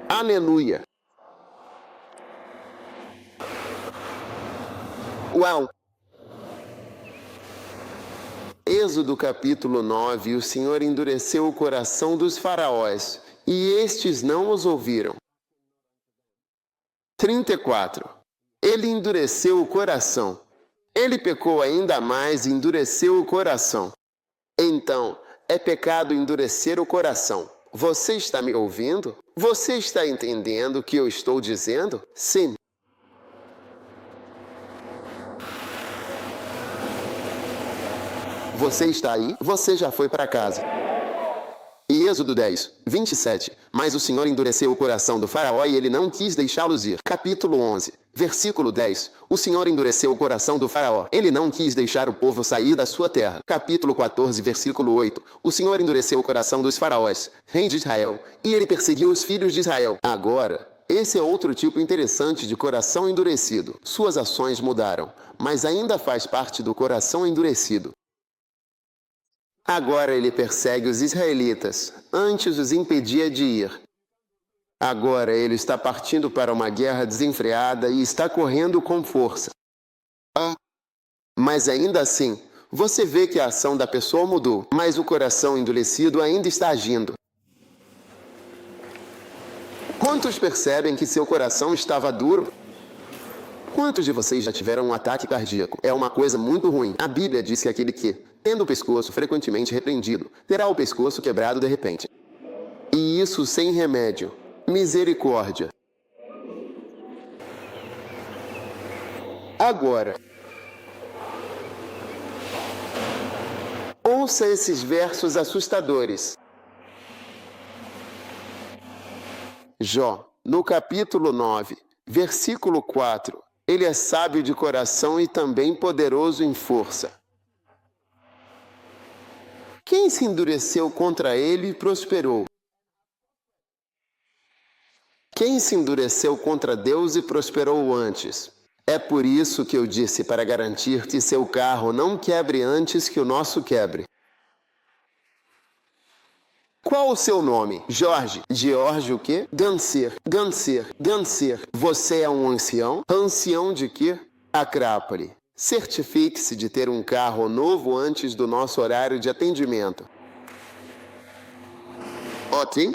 Aleluia. Uau! Êxodo capítulo 9. O Senhor endureceu o coração dos faraós, e estes não os ouviram. 34. Ele endureceu o coração. Ele pecou ainda mais e endureceu o coração. Então, é pecado endurecer o coração. Você está me ouvindo? Você está entendendo o que eu estou dizendo? Sim. Você está aí? Você já foi para casa. E Êxodo 10, 27. Mas o Senhor endureceu o coração do faraó e ele não quis deixá-los ir. Capítulo 11, versículo 10. O Senhor endureceu o coração do faraó. Ele não quis deixar o povo sair da sua terra. Capítulo 14, versículo 8. O Senhor endureceu o coração dos faraós, rei de Israel, e ele perseguiu os filhos de Israel. Agora, esse é outro tipo interessante de coração endurecido. Suas ações mudaram, mas ainda faz parte do coração endurecido. Agora ele persegue os israelitas, antes os impedia de ir. Agora ele está partindo para uma guerra desenfreada e está correndo com força. Mas ainda assim, você vê que a ação da pessoa mudou, mas o coração endurecido ainda está agindo. Quantos percebem que seu coração estava duro? Quantos de vocês já tiveram um ataque cardíaco? É uma coisa muito ruim. A Bíblia diz que aquele que, tendo o pescoço frequentemente repreendido, terá o pescoço quebrado de repente. E isso sem remédio. Misericórdia. Agora, ouça esses versos assustadores. Jó, no capítulo 9, versículo 4. Ele é sábio de coração e também poderoso em força. Quem se endureceu contra ele prosperou. Quem se endureceu contra Deus e prosperou antes. É por isso que eu disse para garantir que seu carro não quebre antes que o nosso quebre. Qual o seu nome? Jorge. George o quê? Ganser. Você é um ancião? Ancião de quê? Acrápole. Certifique-se de ter um carro novo antes do nosso horário de atendimento. Ok?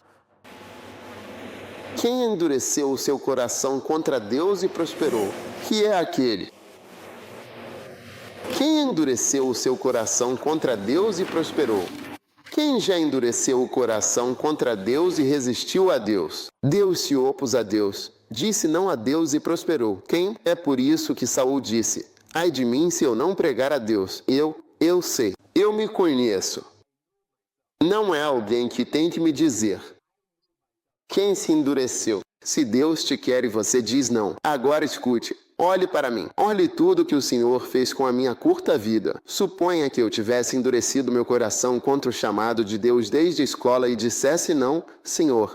Quem endureceu o seu coração contra Deus e prosperou? Que é aquele? Quem endureceu o seu coração contra Deus e prosperou? Quem já endureceu o coração contra Deus e resistiu a Deus? Deus se opôs a Deus, disse não a Deus e prosperou. Quem? É por isso que Saul disse: ai de mim se eu não pregar a Deus. Eu sei, eu me conheço. Não é alguém que tem que me dizer. Quem se endureceu? Se Deus te quer e você diz não, agora escute. Olhe para mim. Olhe tudo que o Senhor fez com a minha curta vida. Suponha que eu tivesse endurecido meu coração contra o chamado de Deus desde a escola e dissesse não, Senhor.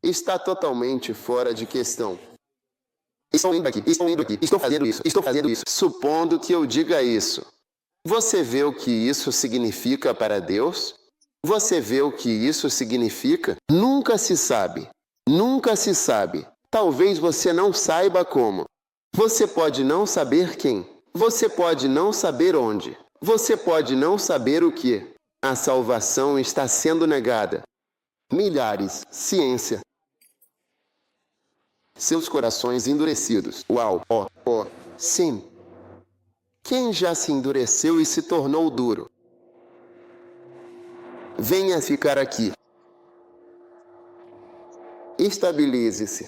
Está totalmente fora de questão. Estou indo aqui, estou fazendo isso. Supondo que eu diga isso. Você vê o que isso significa para Deus? Você vê o que isso significa? Nunca se sabe. Nunca se sabe. Talvez você não saiba como. Você pode não saber quem. Você pode não saber onde. Você pode não saber o que. A salvação está sendo negada. Milhares. Ciência. Seus corações endurecidos. Uau. Sim. Quem já se endureceu e se tornou duro? Venha ficar aqui. Estabilize-se.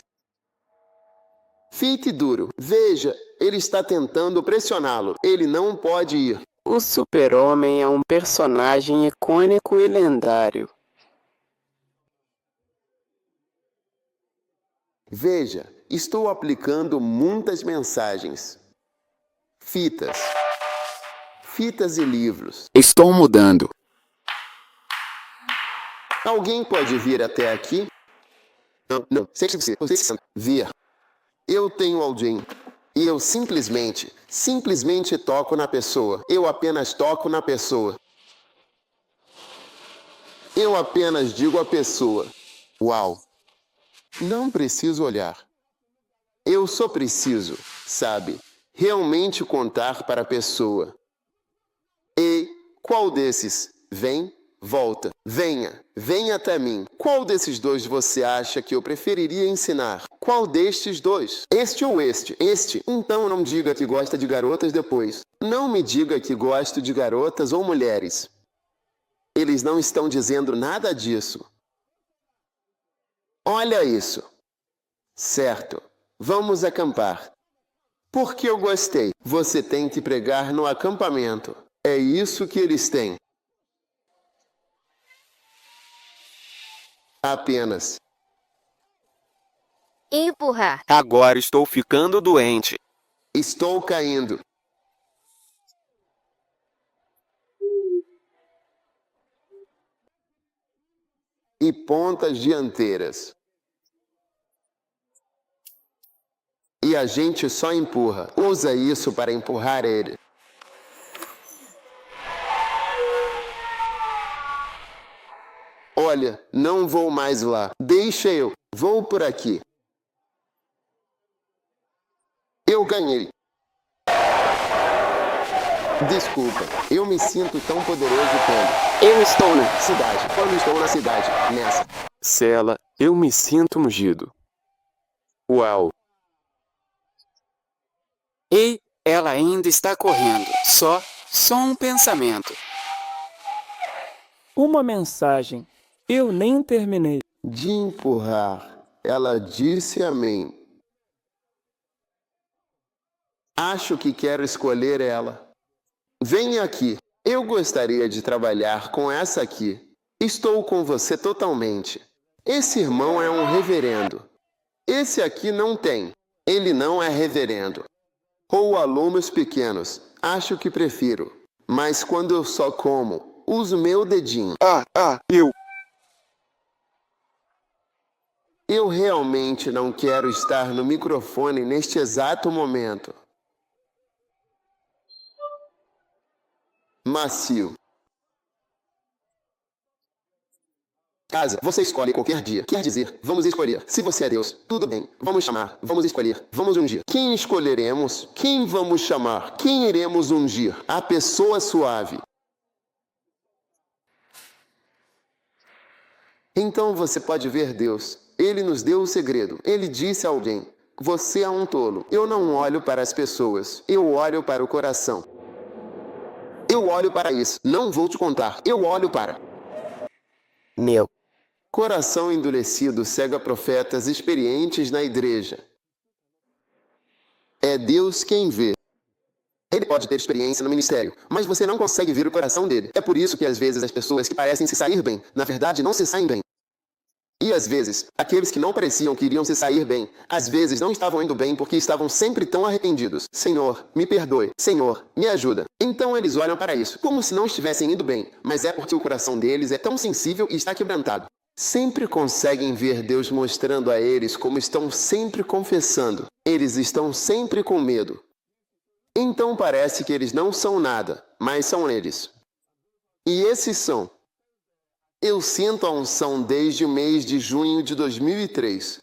Fique duro. Veja, ele está tentando pressioná-lo. Ele não pode ir. O Super-Homem é um personagem icônico e lendário. Veja, estou aplicando muitas mensagens. Fitas e livros. Estou mudando. Alguém pode vir até aqui? Não. Você vir. Eu tenho alguém. E eu simplesmente toco na pessoa. Eu apenas toco na pessoa. Eu apenas digo à pessoa: uau, não preciso olhar. Eu só preciso, sabe, realmente contar para a pessoa. E qual desses? Vem, volta, venha até mim. Qual desses dois você acha que eu preferiria ensinar? Qual destes dois? Este ou este? Este. Então não diga que gosta de garotas depois. Não me diga que gosto de garotas ou mulheres. Eles não estão dizendo nada disso. Olha isso. Certo. Vamos acampar. Porque eu gostei. Você tem que pregar no acampamento. É isso que eles têm. Apenas. Empurrar. Agora estou ficando doente. Estou caindo. E pontas dianteiras. E a gente só empurra. Usa isso para empurrar ele. Olha, não vou mais lá. Deixa eu. Vou por aqui. Eu ganhei. Desculpa, eu me sinto tão poderoso quando... Eu estou na Cidade. Quando estou na cidade. Nessa. cela. Eu me sinto ungido. Uau. E ela ainda está correndo. Só um pensamento. Uma mensagem. Eu nem terminei. De empurrar. Ela disse amém. Acho que quero escolher ela. Venha aqui. Eu gostaria de trabalhar com essa aqui. Estou com você totalmente. Esse irmão é um reverendo. Esse aqui não tem. Ele não é reverendo. Ou alunos pequenos. Acho que prefiro. Mas quando eu só como, uso meu dedinho. Eu. Eu realmente não quero estar no microfone neste exato momento. Macio. Casa, você escolhe qualquer dia. Quer dizer, vamos escolher. Se você é Deus, tudo bem. Vamos chamar, vamos escolher, vamos ungir. Quem escolheremos? Quem vamos chamar? Quem iremos ungir? A pessoa suave. Então você pode ver Deus. Ele nos deu o segredo. Ele disse a alguém: você é um tolo. Eu não olho para as pessoas. Eu olho para o coração. Eu olho para isso. Não vou te contar. Eu olho para... Meu. Coração endurecido cega profetas experientes na igreja. É Deus quem vê. Ele pode ter experiência no ministério, mas você não consegue ver o coração dele. É por isso que às vezes as pessoas que parecem se sair bem, na verdade não se saem bem. E às vezes, aqueles que não pareciam que iriam se sair bem, às vezes não estavam indo bem porque estavam sempre tão arrependidos. Senhor, me perdoe. Senhor, me ajuda. Então eles olham para isso, como se não estivessem indo bem, mas é porque o coração deles é tão sensível e está quebrantado. Sempre conseguem ver Deus mostrando a eles como estão sempre confessando. Eles estão sempre com medo. Então parece que eles não são nada, mas são eles. E esses são. Eu sinto a unção desde o mês de junho de 2003.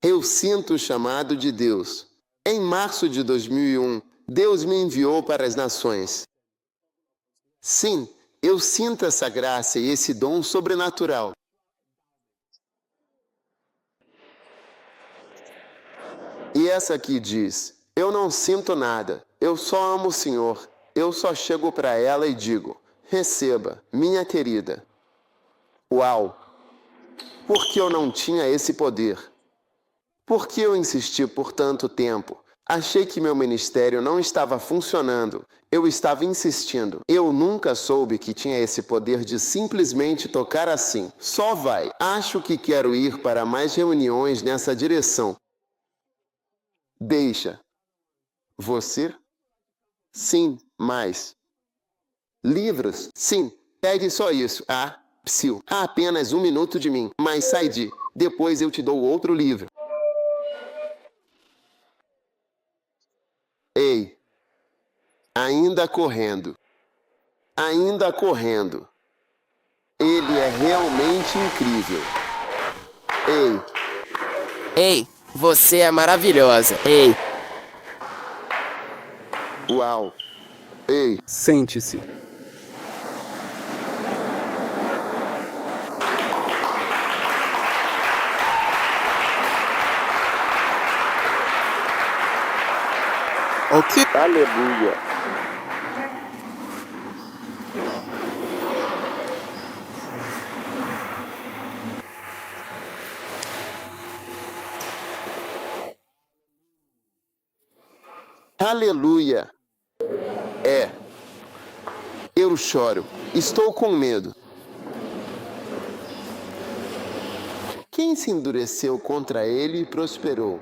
Eu sinto o chamado de Deus. Em março de 2001, Deus me enviou para as nações. Sim, eu sinto essa graça e esse dom sobrenatural. E essa aqui diz: eu não sinto nada, eu só amo o Senhor. Eu só chego para ela e digo: receba, minha querida. Uau! Por que eu não tinha esse poder? Por que eu insisti por tanto tempo? Achei que meu ministério não estava funcionando. Eu estava insistindo. Eu nunca soube que tinha esse poder de simplesmente tocar assim. Só vai. Acho que quero ir para mais reuniões nessa direção. Deixa. Você? Sim, mais. Livros? Sim. Pegue só isso. Ah, psiu. Há apenas 1 minuto de mim. Mas sai de. Depois eu te dou outro livro. Ei. Ainda correndo. Ainda correndo. Ele é realmente incrível. Ei. Ei, você é maravilhosa. Ei, Uau. Ei. Sente-se. o que? Aleluia. Aleluia. Eu choro. Estou com medo. Quem se endureceu contra ele e prosperou?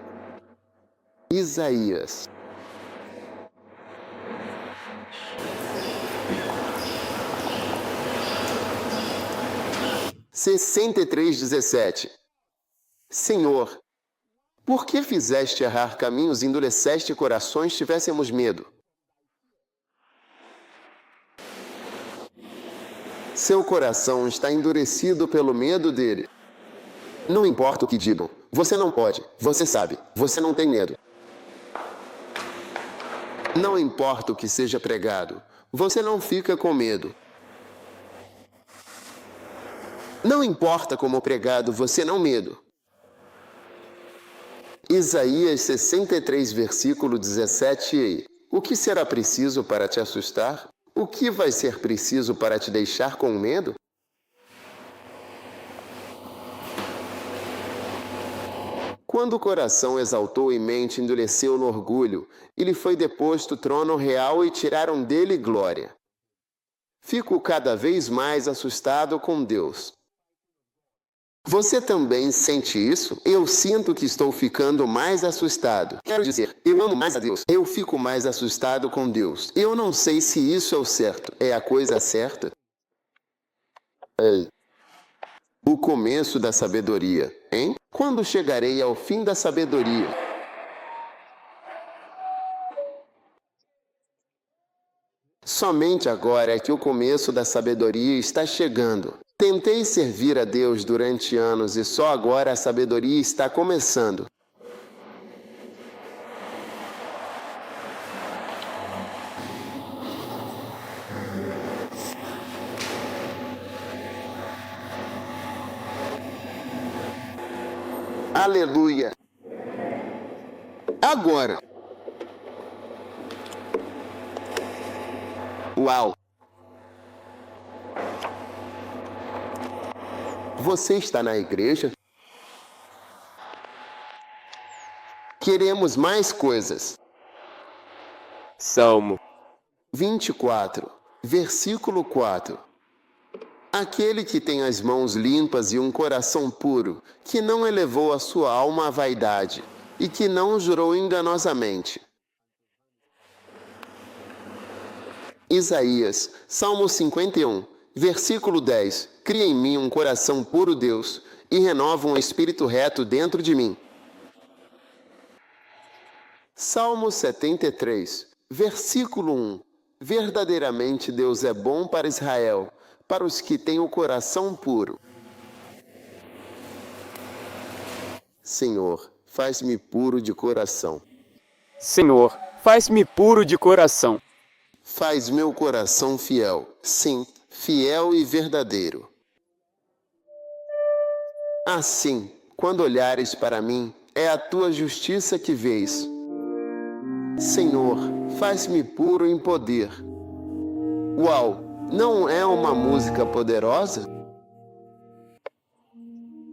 Isaías. (63:17). Senhor, por que fizeste errar caminhos e endureceste corações, tivéssemos medo? Seu coração está endurecido pelo medo dele. Não importa o que digam, você não pode, você sabe, você não tem medo. Não importa o que seja pregado, você não fica com medo. Não importa como pregado, você não medo. Isaías 63, versículo 17. O que será preciso para te assustar? O que vai ser preciso para te deixar com medo? Quando o coração exaltou e mente endureceu no orgulho, e lhe foi deposto o trono real e tiraram dele glória. Fico cada vez mais assustado com Deus. Você também sente isso? Eu sinto que estou ficando mais assustado. Quero dizer, eu amo mais a Deus. Eu fico mais assustado com Deus. Eu não sei se isso é o certo. É a coisa certa? O começo da sabedoria, hein? Quando chegarei ao fim da sabedoria? Somente agora é que o começo da sabedoria está chegando. Tentei servir a Deus durante anos e só agora a sabedoria está começando. Aleluia! Agora! Uau! Você está na igreja? Queremos mais coisas. Salmo 24, versículo 4. Aquele que tem as mãos limpas e um coração puro, que não elevou a sua alma à vaidade e que não jurou enganosamente. Isaías, Salmo 51, versículo 10. Cria em mim um coração puro, Deus, e renova um espírito reto dentro de mim. Salmo 73, versículo 1. Verdadeiramente Deus é bom para Israel, para os que têm o coração puro. Senhor, faz-me puro de coração. Senhor, faz-me puro de coração. Faz meu coração fiel, sim, fiel e verdadeiro. Assim, quando olhares para mim, é a tua justiça que vês. Senhor, faz-me puro em poder. Uau, não é uma música poderosa?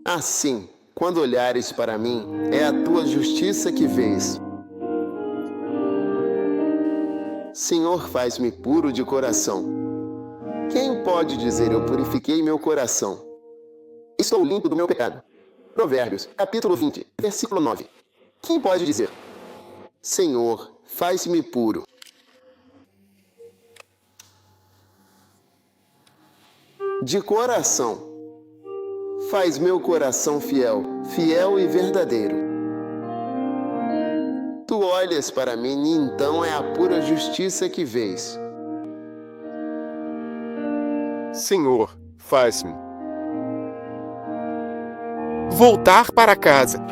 Assim, quando olhares para mim, é a tua justiça que vês. Senhor, faz-me puro de coração. Quem pode dizer eu purifiquei meu coração? Estou limpo do meu pecado. Provérbios, capítulo 20, versículo 9. Quem pode dizer? Senhor, faz-me puro. De coração. Faz meu coração fiel, fiel e verdadeiro. Tu olhas para mim e então é a pura justiça que vês. Senhor, faz-me Voltar para casa.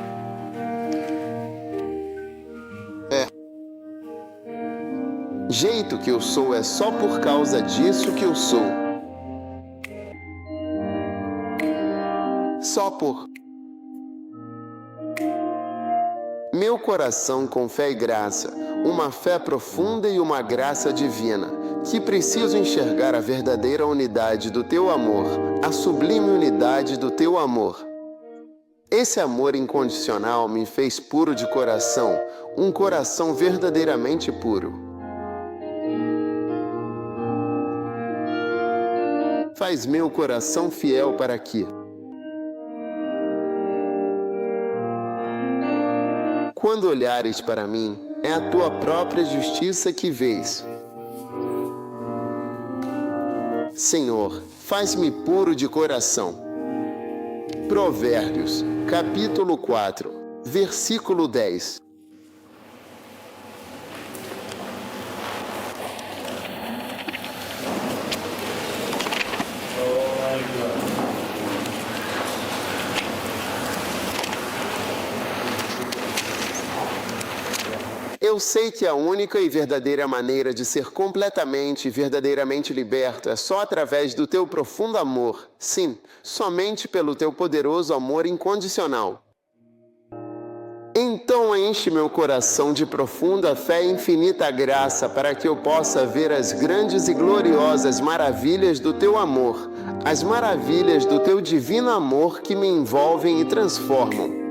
Jeito que eu sou é só por causa disso que eu sou. Só por. Meu coração com fé e graça, uma fé profunda e uma graça divina, que preciso enxergar a verdadeira unidade do teu amor, a sublime unidade do teu amor. Esse amor incondicional me fez puro de coração, um coração verdadeiramente puro. Faz meu coração fiel para que, quando olhares para mim, é a tua própria justiça que vês. Senhor, faz-me puro de coração. Provérbios, capítulo 4, versículo 10. Eu sei que a única e verdadeira maneira de ser completamente e verdadeiramente liberto é só através do teu profundo amor. Sim, somente pelo teu poderoso amor incondicional. Então enche meu coração de profunda fé e infinita graça para que eu possa ver as grandes e gloriosas maravilhas do teu amor, as maravilhas do teu divino amor que me envolvem e transformam.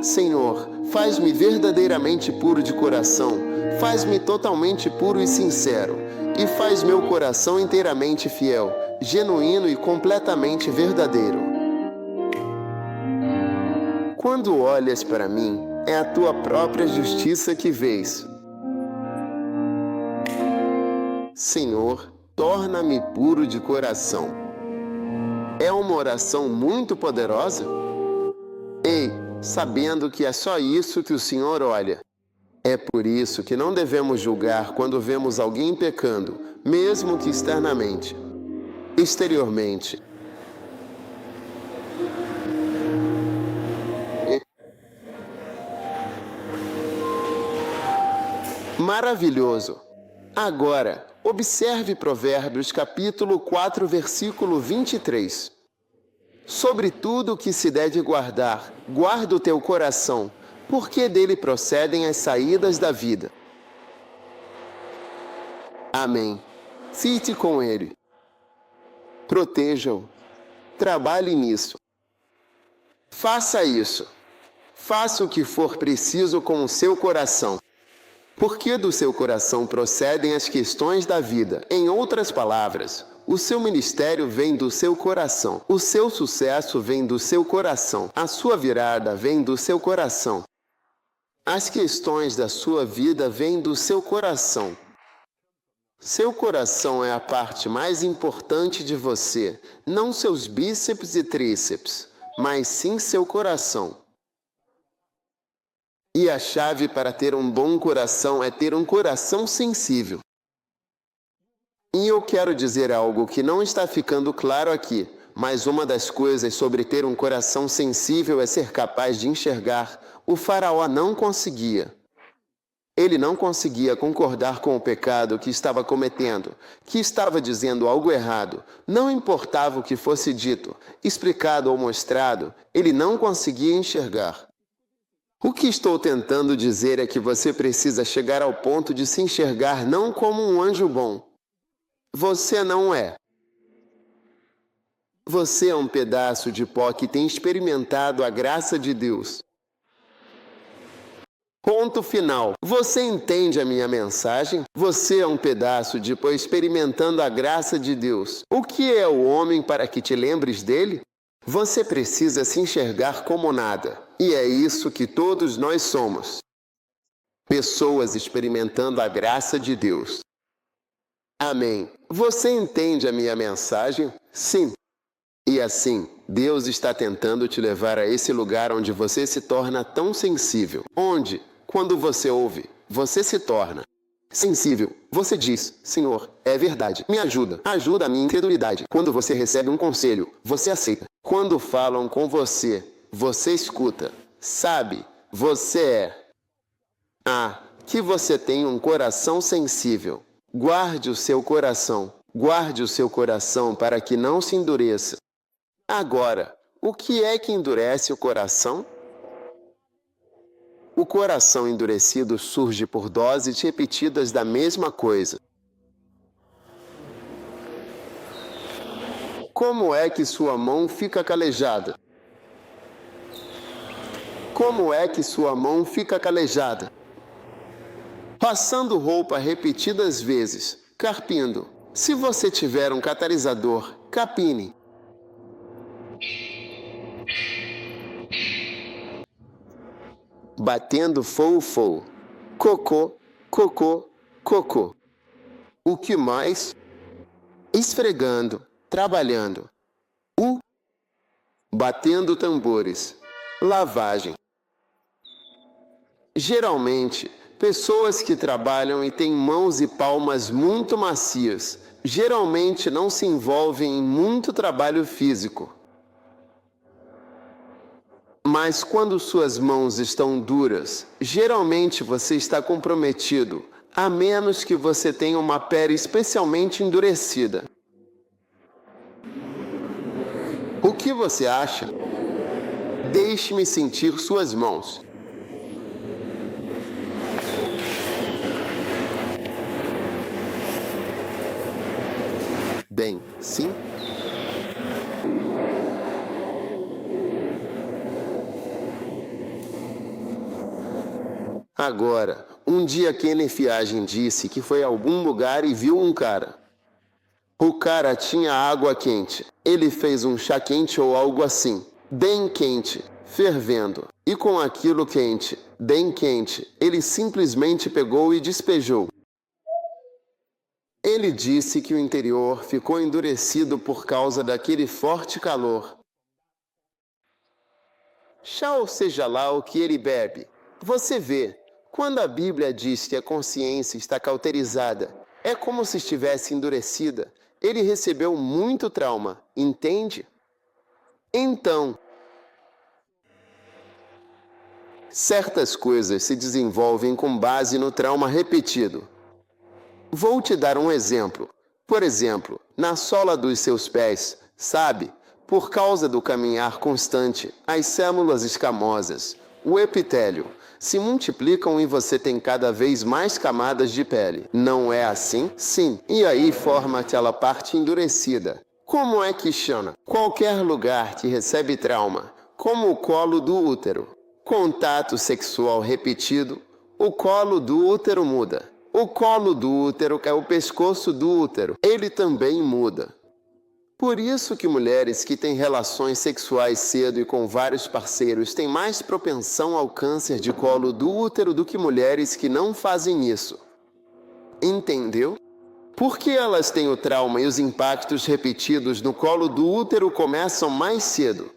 Senhor, faz-me verdadeiramente puro de coração, faz-me totalmente puro e sincero, e faz meu coração inteiramente fiel, genuíno e completamente verdadeiro. Quando olhas para mim, é a tua própria justiça que vês. Senhor, torna-me puro de coração. É uma oração muito poderosa? Ei, sabendo que é só isso que o Senhor olha. É por isso que não devemos julgar quando vemos alguém pecando, mesmo que externamente, exteriormente. Maravilhoso! Agora, observe Provérbios capítulo 4, versículo 23. Sobre tudo o que se deve guardar, guarda o teu coração, porque dele procedem as saídas da vida. Amém. Fique com ele. Proteja-o. Trabalhe nisso. Faça isso. Faça o que for preciso com o seu coração. Porque do seu coração procedem as questões da vida. Em outras palavras, o seu ministério vem do seu coração. O seu sucesso vem do seu coração. A sua virada vem do seu coração. As questões da sua vida vêm do seu coração. Seu coração é a parte mais importante de você, não seus bíceps e tríceps, mas sim seu coração. E a chave para ter um bom coração é ter um coração sensível. E eu quero dizer algo que não está ficando claro aqui, mas uma das coisas sobre ter um coração sensível é ser capaz de enxergar. O faraó não conseguia. Ele não conseguia concordar com o pecado que estava cometendo, que estava dizendo algo errado. Não importava o que fosse dito, explicado ou mostrado, ele não conseguia enxergar. O que estou tentando dizer é que você precisa chegar ao ponto de se enxergar não como um anjo bom. Você não é. Você é um pedaço de pó que tem experimentado a graça de Deus. Ponto final. Você entende a minha mensagem? Você é um pedaço de experimentando a graça de Deus. O que é o homem para que te lembres dele? Você precisa se enxergar como nada. E é isso que todos nós somos. Pessoas experimentando a graça de Deus. Amém. Você entende a minha mensagem? Sim. E assim, Deus está tentando te levar a esse lugar onde você se torna tão sensível. Onde, quando você ouve, você se torna sensível. Você diz, Senhor, é verdade. Me ajuda. Ajuda a minha incredulidade. Quando você recebe um conselho, você aceita. Quando falam com você, você escuta. Sabe, você é. Que você tem um coração sensível. Guarde o seu coração. Guarde o seu coração para que não se endureça. Agora, o que é que endurece o coração? O coração endurecido surge por doses repetidas da mesma coisa. Como é que sua mão fica calejada? Como é que sua mão fica calejada? Passando roupa repetidas vezes, carpindo. Se você tiver um catalisador, capine. Batendo fou. Cocô, cocô, cocô. O que mais? Esfregando, trabalhando. Batendo tambores. Lavagem. Geralmente, pessoas que trabalham e têm mãos e palmas muito macias, geralmente não se envolvem em muito trabalho físico. Mas quando suas mãos estão duras, geralmente você está comprometido, a menos que você tenha uma pele especialmente endurecida. O que você acha? Deixe-me sentir suas mãos. Bem, sim? Agora, um dia Kenneth Hagin disse que foi a algum lugar e viu um cara. O cara tinha água quente. Ele fez um chá quente ou algo assim, bem quente, fervendo. E com aquilo quente, bem quente, ele simplesmente pegou e despejou. Ele disse que o interior ficou endurecido por causa daquele forte calor. Chá ou seja lá o que ele bebe. Você vê, quando a Bíblia diz que a consciência está cauterizada, é como se estivesse endurecida. Ele recebeu muito trauma, entende? Então, certas coisas se desenvolvem com base no trauma repetido. Vou te dar um exemplo. Por exemplo, na sola dos seus pés, sabe? Por causa do caminhar constante, as células escamosas, o epitélio, se multiplicam e você tem cada vez mais camadas de pele. Não é assim? Sim. E aí forma aquela parte endurecida. Como é que chama? Qualquer lugar que recebe trauma, como o colo do útero. Contato sexual repetido, o colo do útero muda. O colo do útero é o pescoço do útero. Ele também muda. Por isso que mulheres que têm relações sexuais cedo e com vários parceiros têm mais propensão ao câncer de colo do útero do que mulheres que não fazem isso. Entendeu? Porque elas têm o trauma e os impactos repetidos no colo do útero começam mais cedo.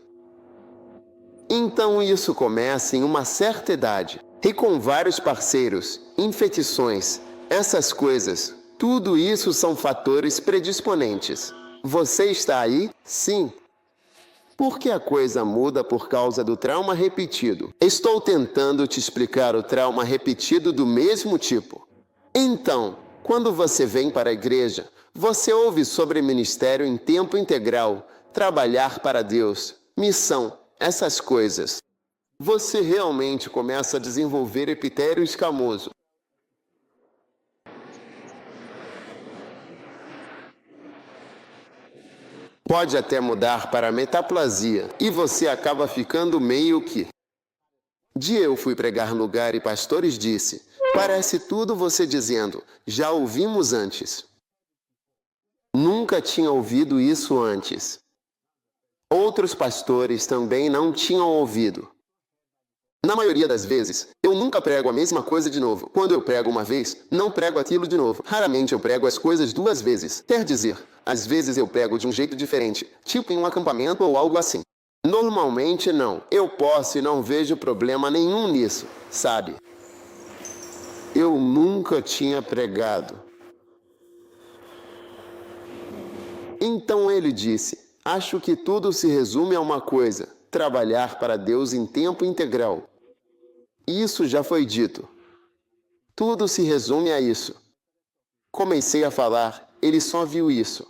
Então isso começa em uma certa idade. E com vários parceiros, infecções, essas coisas, tudo isso são fatores predisponentes. Você está aí? Sim. Por que a coisa muda por causa do trauma repetido? Estou tentando te explicar o trauma repetido do mesmo tipo. Então, quando você vem para a igreja, você ouve sobre ministério em tempo integral, trabalhar para Deus, missão, essas coisas. Você realmente começa a desenvolver epitélio escamoso. Pode até mudar para metaplasia e você acaba ficando meio que Dia eu fui pregar no lugar e pastores disse, parece tudo você dizendo, já ouvimos antes. Nunca tinha ouvido isso antes. Outros pastores também não tinham ouvido. Na maioria das vezes, eu nunca prego a mesma coisa de novo. Quando eu prego uma vez, não prego aquilo de novo. Raramente eu prego as coisas duas vezes. Quer dizer, às vezes eu prego de um jeito diferente, tipo em um acampamento ou algo assim. Normalmente não. Eu posso e não vejo problema nenhum nisso, sabe? Eu nunca tinha pregado. Então ele disse, acho que tudo se resume a uma coisa, trabalhar para Deus em tempo integral. Isso já foi dito. Tudo se resume a isso. Comecei a falar, ele só viu isso.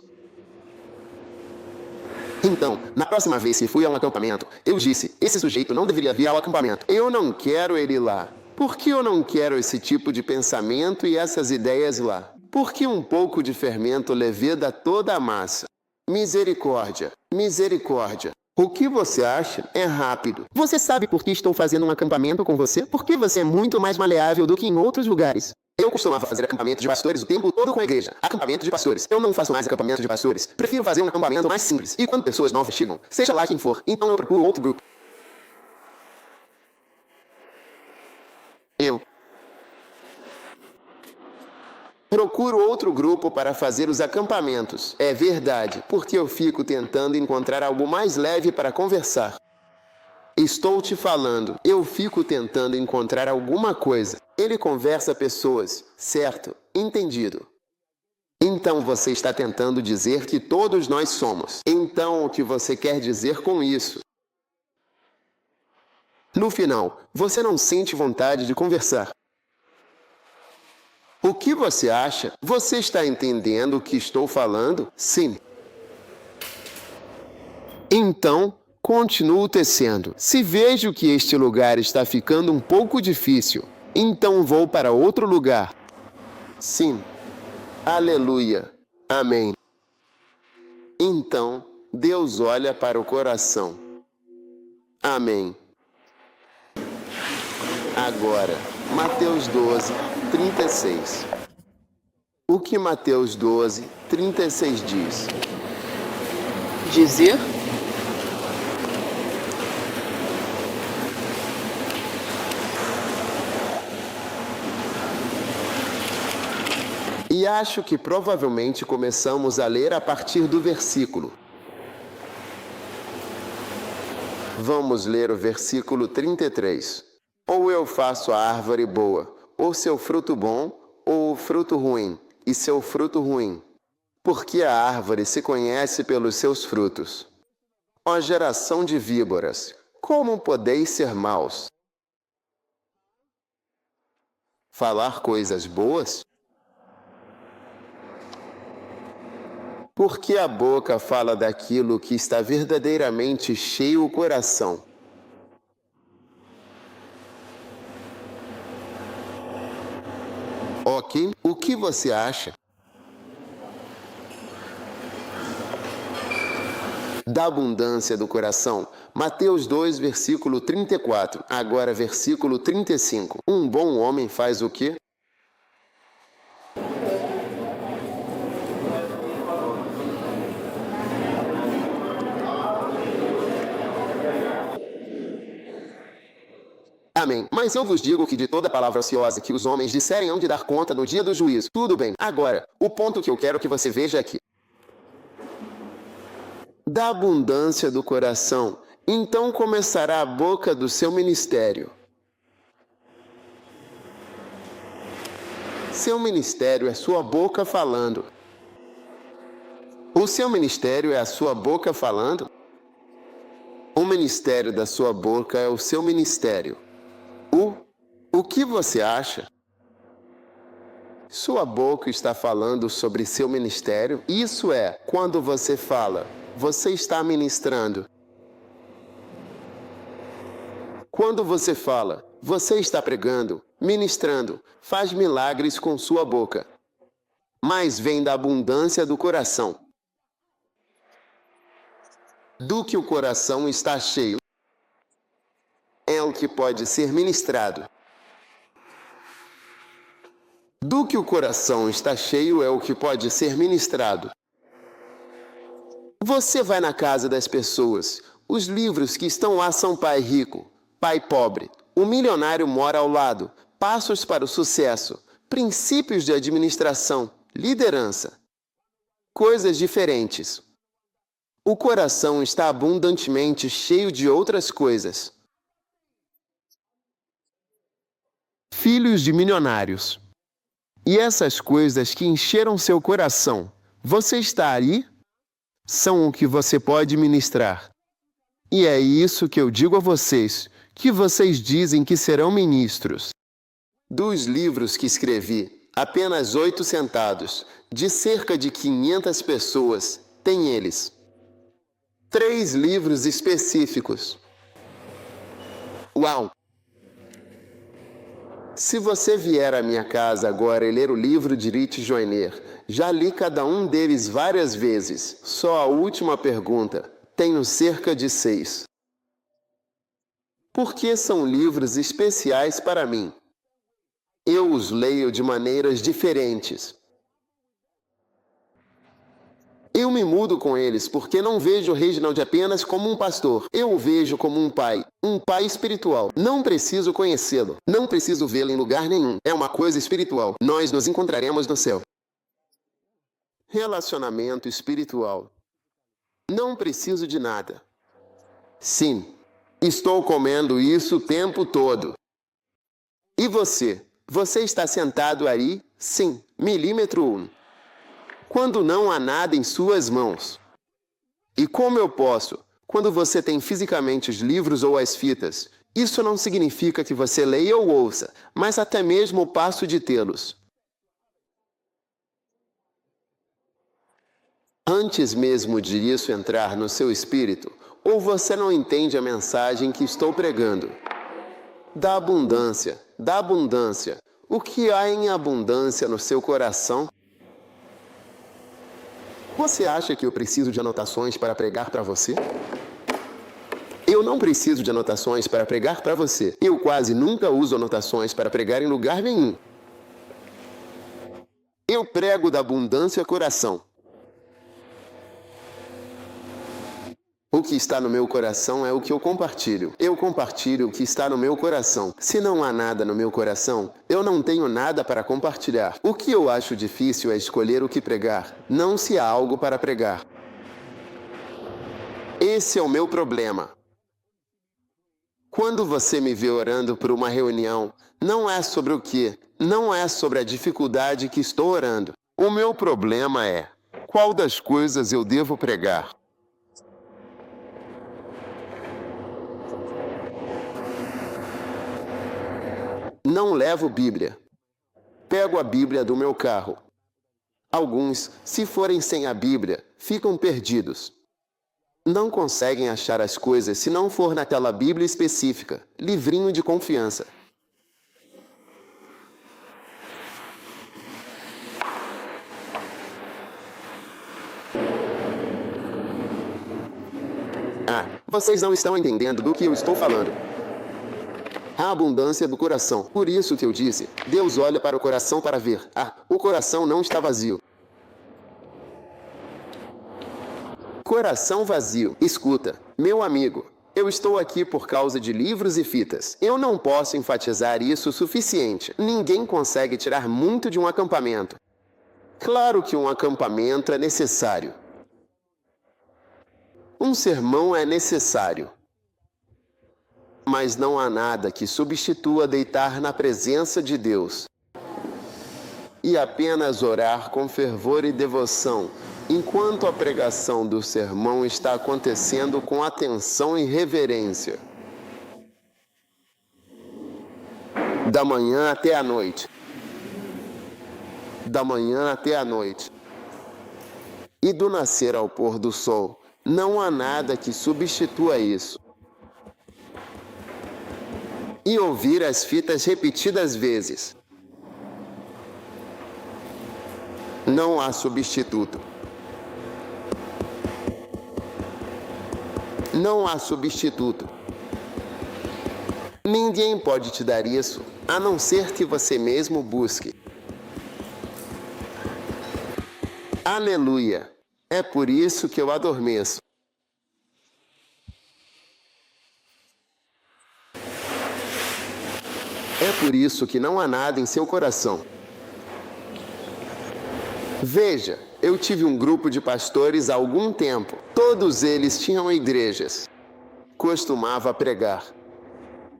Então, na próxima vez que fui a um acampamento, eu disse, esse sujeito não deveria vir ao acampamento. Eu não quero ele lá. Por que eu não quero esse tipo de pensamento e essas ideias lá? Porque um pouco de fermento leveda toda a massa. Misericórdia, misericórdia. O que você acha é rápido. Você sabe por que estou fazendo um acampamento com você? Porque você é muito mais maleável do que em outros lugares. Eu costumava fazer acampamento de pastores o tempo todo com a igreja. Acampamento de pastores. Eu não faço mais acampamento de pastores. Prefiro fazer um acampamento mais simples. E quando pessoas novas chegam, seja lá quem for, então eu procuro outro grupo. Eu procuro outro grupo para fazer os acampamentos. É verdade, porque eu fico tentando encontrar algo mais leve para conversar. Estou te falando, eu fico tentando encontrar alguma coisa. Ele conversa pessoas, certo? Entendido. Então você está tentando dizer que todos nós somos. Então o que você quer dizer com isso? No final, você não sente vontade de conversar. O que você acha? Você está entendendo o que estou falando? Sim. Então, continuo tecendo. Se vejo que este lugar está ficando um pouco difícil, então vou para outro lugar. Sim. Aleluia. Amém. Então, Deus olha para o coração. Amém. Agora, Mateus 12, 36. O que Mateus 12, 36 diz? Dizer? E acho que provavelmente começamos a ler a partir do versículo. Vamos ler o versículo 33. Ou eu faço a árvore boa, ou seu fruto bom, ou o fruto ruim, e seu fruto ruim. Porque a árvore se conhece pelos seus frutos. Ó geração de víboras, como podeis ser maus? Falar coisas boas? Porque a boca fala daquilo que está verdadeiramente cheio o coração. Ok, o que você acha? Da abundância do coração. Mateus 2, versículo 34. Agora, versículo 35. Um bom homem faz o quê? Amém. Mas eu vos digo que de toda palavra ociosa que os homens disserem hão de dar conta no dia do juízo. Tudo bem. Agora, o ponto que eu quero que você veja aqui. Da abundância do coração, então começará a boca do seu ministério. Seu ministério é sua boca falando. O seu ministério é a sua boca falando? O ministério da sua boca é o seu ministério. O que você acha? Sua boca está falando sobre seu ministério? Isso é, quando você fala, você está ministrando. Quando você fala, você está pregando, ministrando, faz milagres com sua boca. Mas vem da abundância do coração. Do que o coração está cheio. é o que pode ser ministrado. Do que o coração está cheio é o que pode ser ministrado. Você vai na casa das pessoas. Os livros que estão lá são Pai Rico, Pai Pobre, O Milionário Mora ao Lado, Passos para o Sucesso, Princípios de Administração, Liderança. Coisas diferentes. O coração está abundantemente cheio de outras coisas. Filhos de milionários. E essas coisas que encheram seu coração, você está aí? São o que você pode ministrar. E é isso que eu digo a vocês, que vocês dizem que serão ministros. Dos livros que escrevi, apenas 8 sentados, de cerca de 500 pessoas, tem eles. 3 livros específicos. Uau! Se você vier à minha casa agora e ler o livro de Rich Joyner, já li cada um deles várias vezes. Só a última pergunta. Tenho cerca de 6. Por que são livros especiais para mim? Eu os leio de maneiras diferentes. Eu me mudo com eles porque não vejo Reginald apenas como um pastor. Eu o vejo como um pai espiritual. Não preciso conhecê-lo. Não preciso vê-lo em lugar nenhum. É uma coisa espiritual. Nós nos encontraremos no céu. Relacionamento espiritual. Não preciso de nada. Sim, estou comendo isso o tempo todo. E você? Você está sentado aí? Sim, milímetro 1. Quando não há nada em suas mãos. E como eu posso, quando você tem fisicamente os livros ou as fitas, isso não significa que você leia ou ouça, mas até mesmo o passo de tê-los. Antes mesmo de isso entrar no seu espírito, ou você não entende a mensagem que estou pregando. Da abundância. O que há em abundância no seu coração? Você acha que eu preciso de anotações para pregar para você? Eu não preciso de anotações para pregar para você. Eu quase nunca uso anotações para pregar em lugar nenhum. Eu prego da abundância coração. O que está no meu coração é o que eu compartilho. Eu compartilho o que está no meu coração. Se não há nada no meu coração, eu não tenho nada para compartilhar. O que eu acho difícil é escolher o que pregar, não se há algo para pregar. Esse é o meu problema. Quando você me vê orando por uma reunião, não é sobre o que, não é sobre a dificuldade que estou orando. O meu problema é, qual das coisas eu devo pregar? Não levo Bíblia. Pego a Bíblia do meu carro. Alguns, se forem sem a Bíblia, ficam perdidos. Não conseguem achar as coisas se não for naquela Bíblia específica, livrinho de confiança. Vocês não estão entendendo do que eu estou falando. A abundância do coração. Por isso que eu disse, Deus olha para o coração para ver. O coração não está vazio. Coração vazio. Escuta, meu amigo, eu estou aqui por causa de livros e fitas. Eu não posso enfatizar isso o suficiente. Ninguém consegue tirar muito de um acampamento. Claro que um acampamento é necessário. Um sermão é necessário. Mas não há nada que substitua deitar na presença de Deus e apenas orar com fervor e devoção, enquanto a pregação do sermão está acontecendo com atenção e reverência. Da manhã até a noite. Da manhã até a noite. E do nascer ao pôr do sol. Não há nada que substitua isso. E ouvir as fitas repetidas vezes. Não há substituto. Não há substituto. Ninguém pode te dar isso, a não ser que você mesmo busque. Aleluia! É por isso que eu adormeço. É por isso que não há nada em seu coração. Veja, eu tive um grupo de pastores há algum tempo. Todos eles tinham igrejas. Costumava pregar.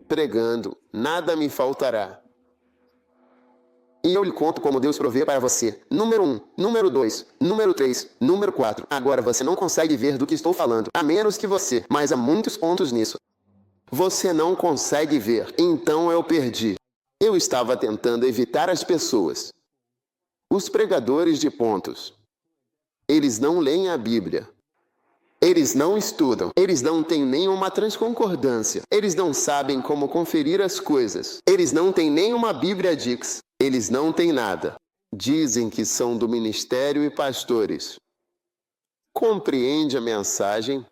Pregando, nada me faltará. E eu lhe conto como Deus provê para você. Número 1, número 2, número 3, número 4. Agora você não consegue ver do que estou falando, a menos que você. Mas há muitos pontos nisso. Você não consegue ver, então eu perdi. Eu estava tentando evitar as pessoas. Os pregadores de pontos. Eles não leem a Bíblia. Eles não estudam. Eles não têm nenhuma transconcordância. Eles não sabem como conferir as coisas. Eles não têm nenhuma Bíblia Dix. Eles não têm nada. Dizem que são do ministério e pastores. Compreende a mensagem?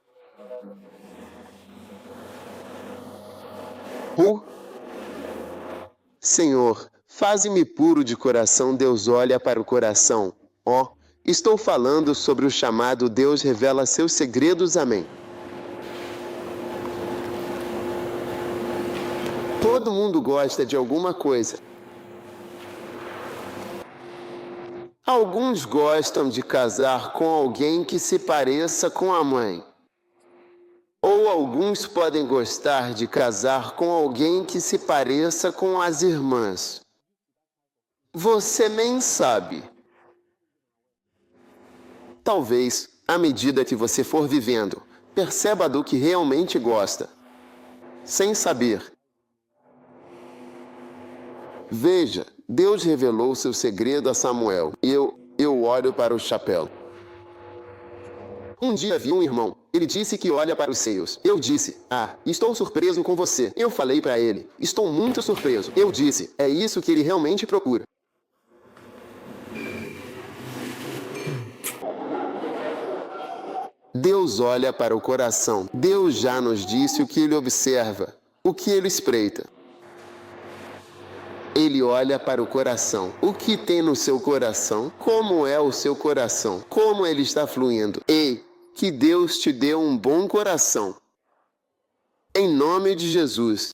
Senhor, faze-me puro de coração. Deus olha para o coração. Estou falando sobre o chamado Deus revela seus segredos. Amém. Todo mundo gosta de alguma coisa. Alguns gostam de casar com alguém que se pareça com a mãe. Ou alguns podem gostar de casar com alguém que se pareça com as irmãs. Você nem sabe. Talvez, à medida que você for vivendo, perceba do que realmente gosta, sem saber. Veja, Deus revelou seu segredo a Samuel. Eu olho para o chapéu. Um dia vi um irmão. Ele disse que olha para os seios. Eu disse, estou surpreso com você. Eu falei para ele, estou muito surpreso. Eu disse, é isso que ele realmente procura. Deus olha para o coração. Deus já nos disse o que ele observa, o que ele espreita. Ele olha para o coração. O que tem no seu coração? Como é o seu coração? Como ele está fluindo? Ei, que Deus te dê um bom coração. Em nome de Jesus.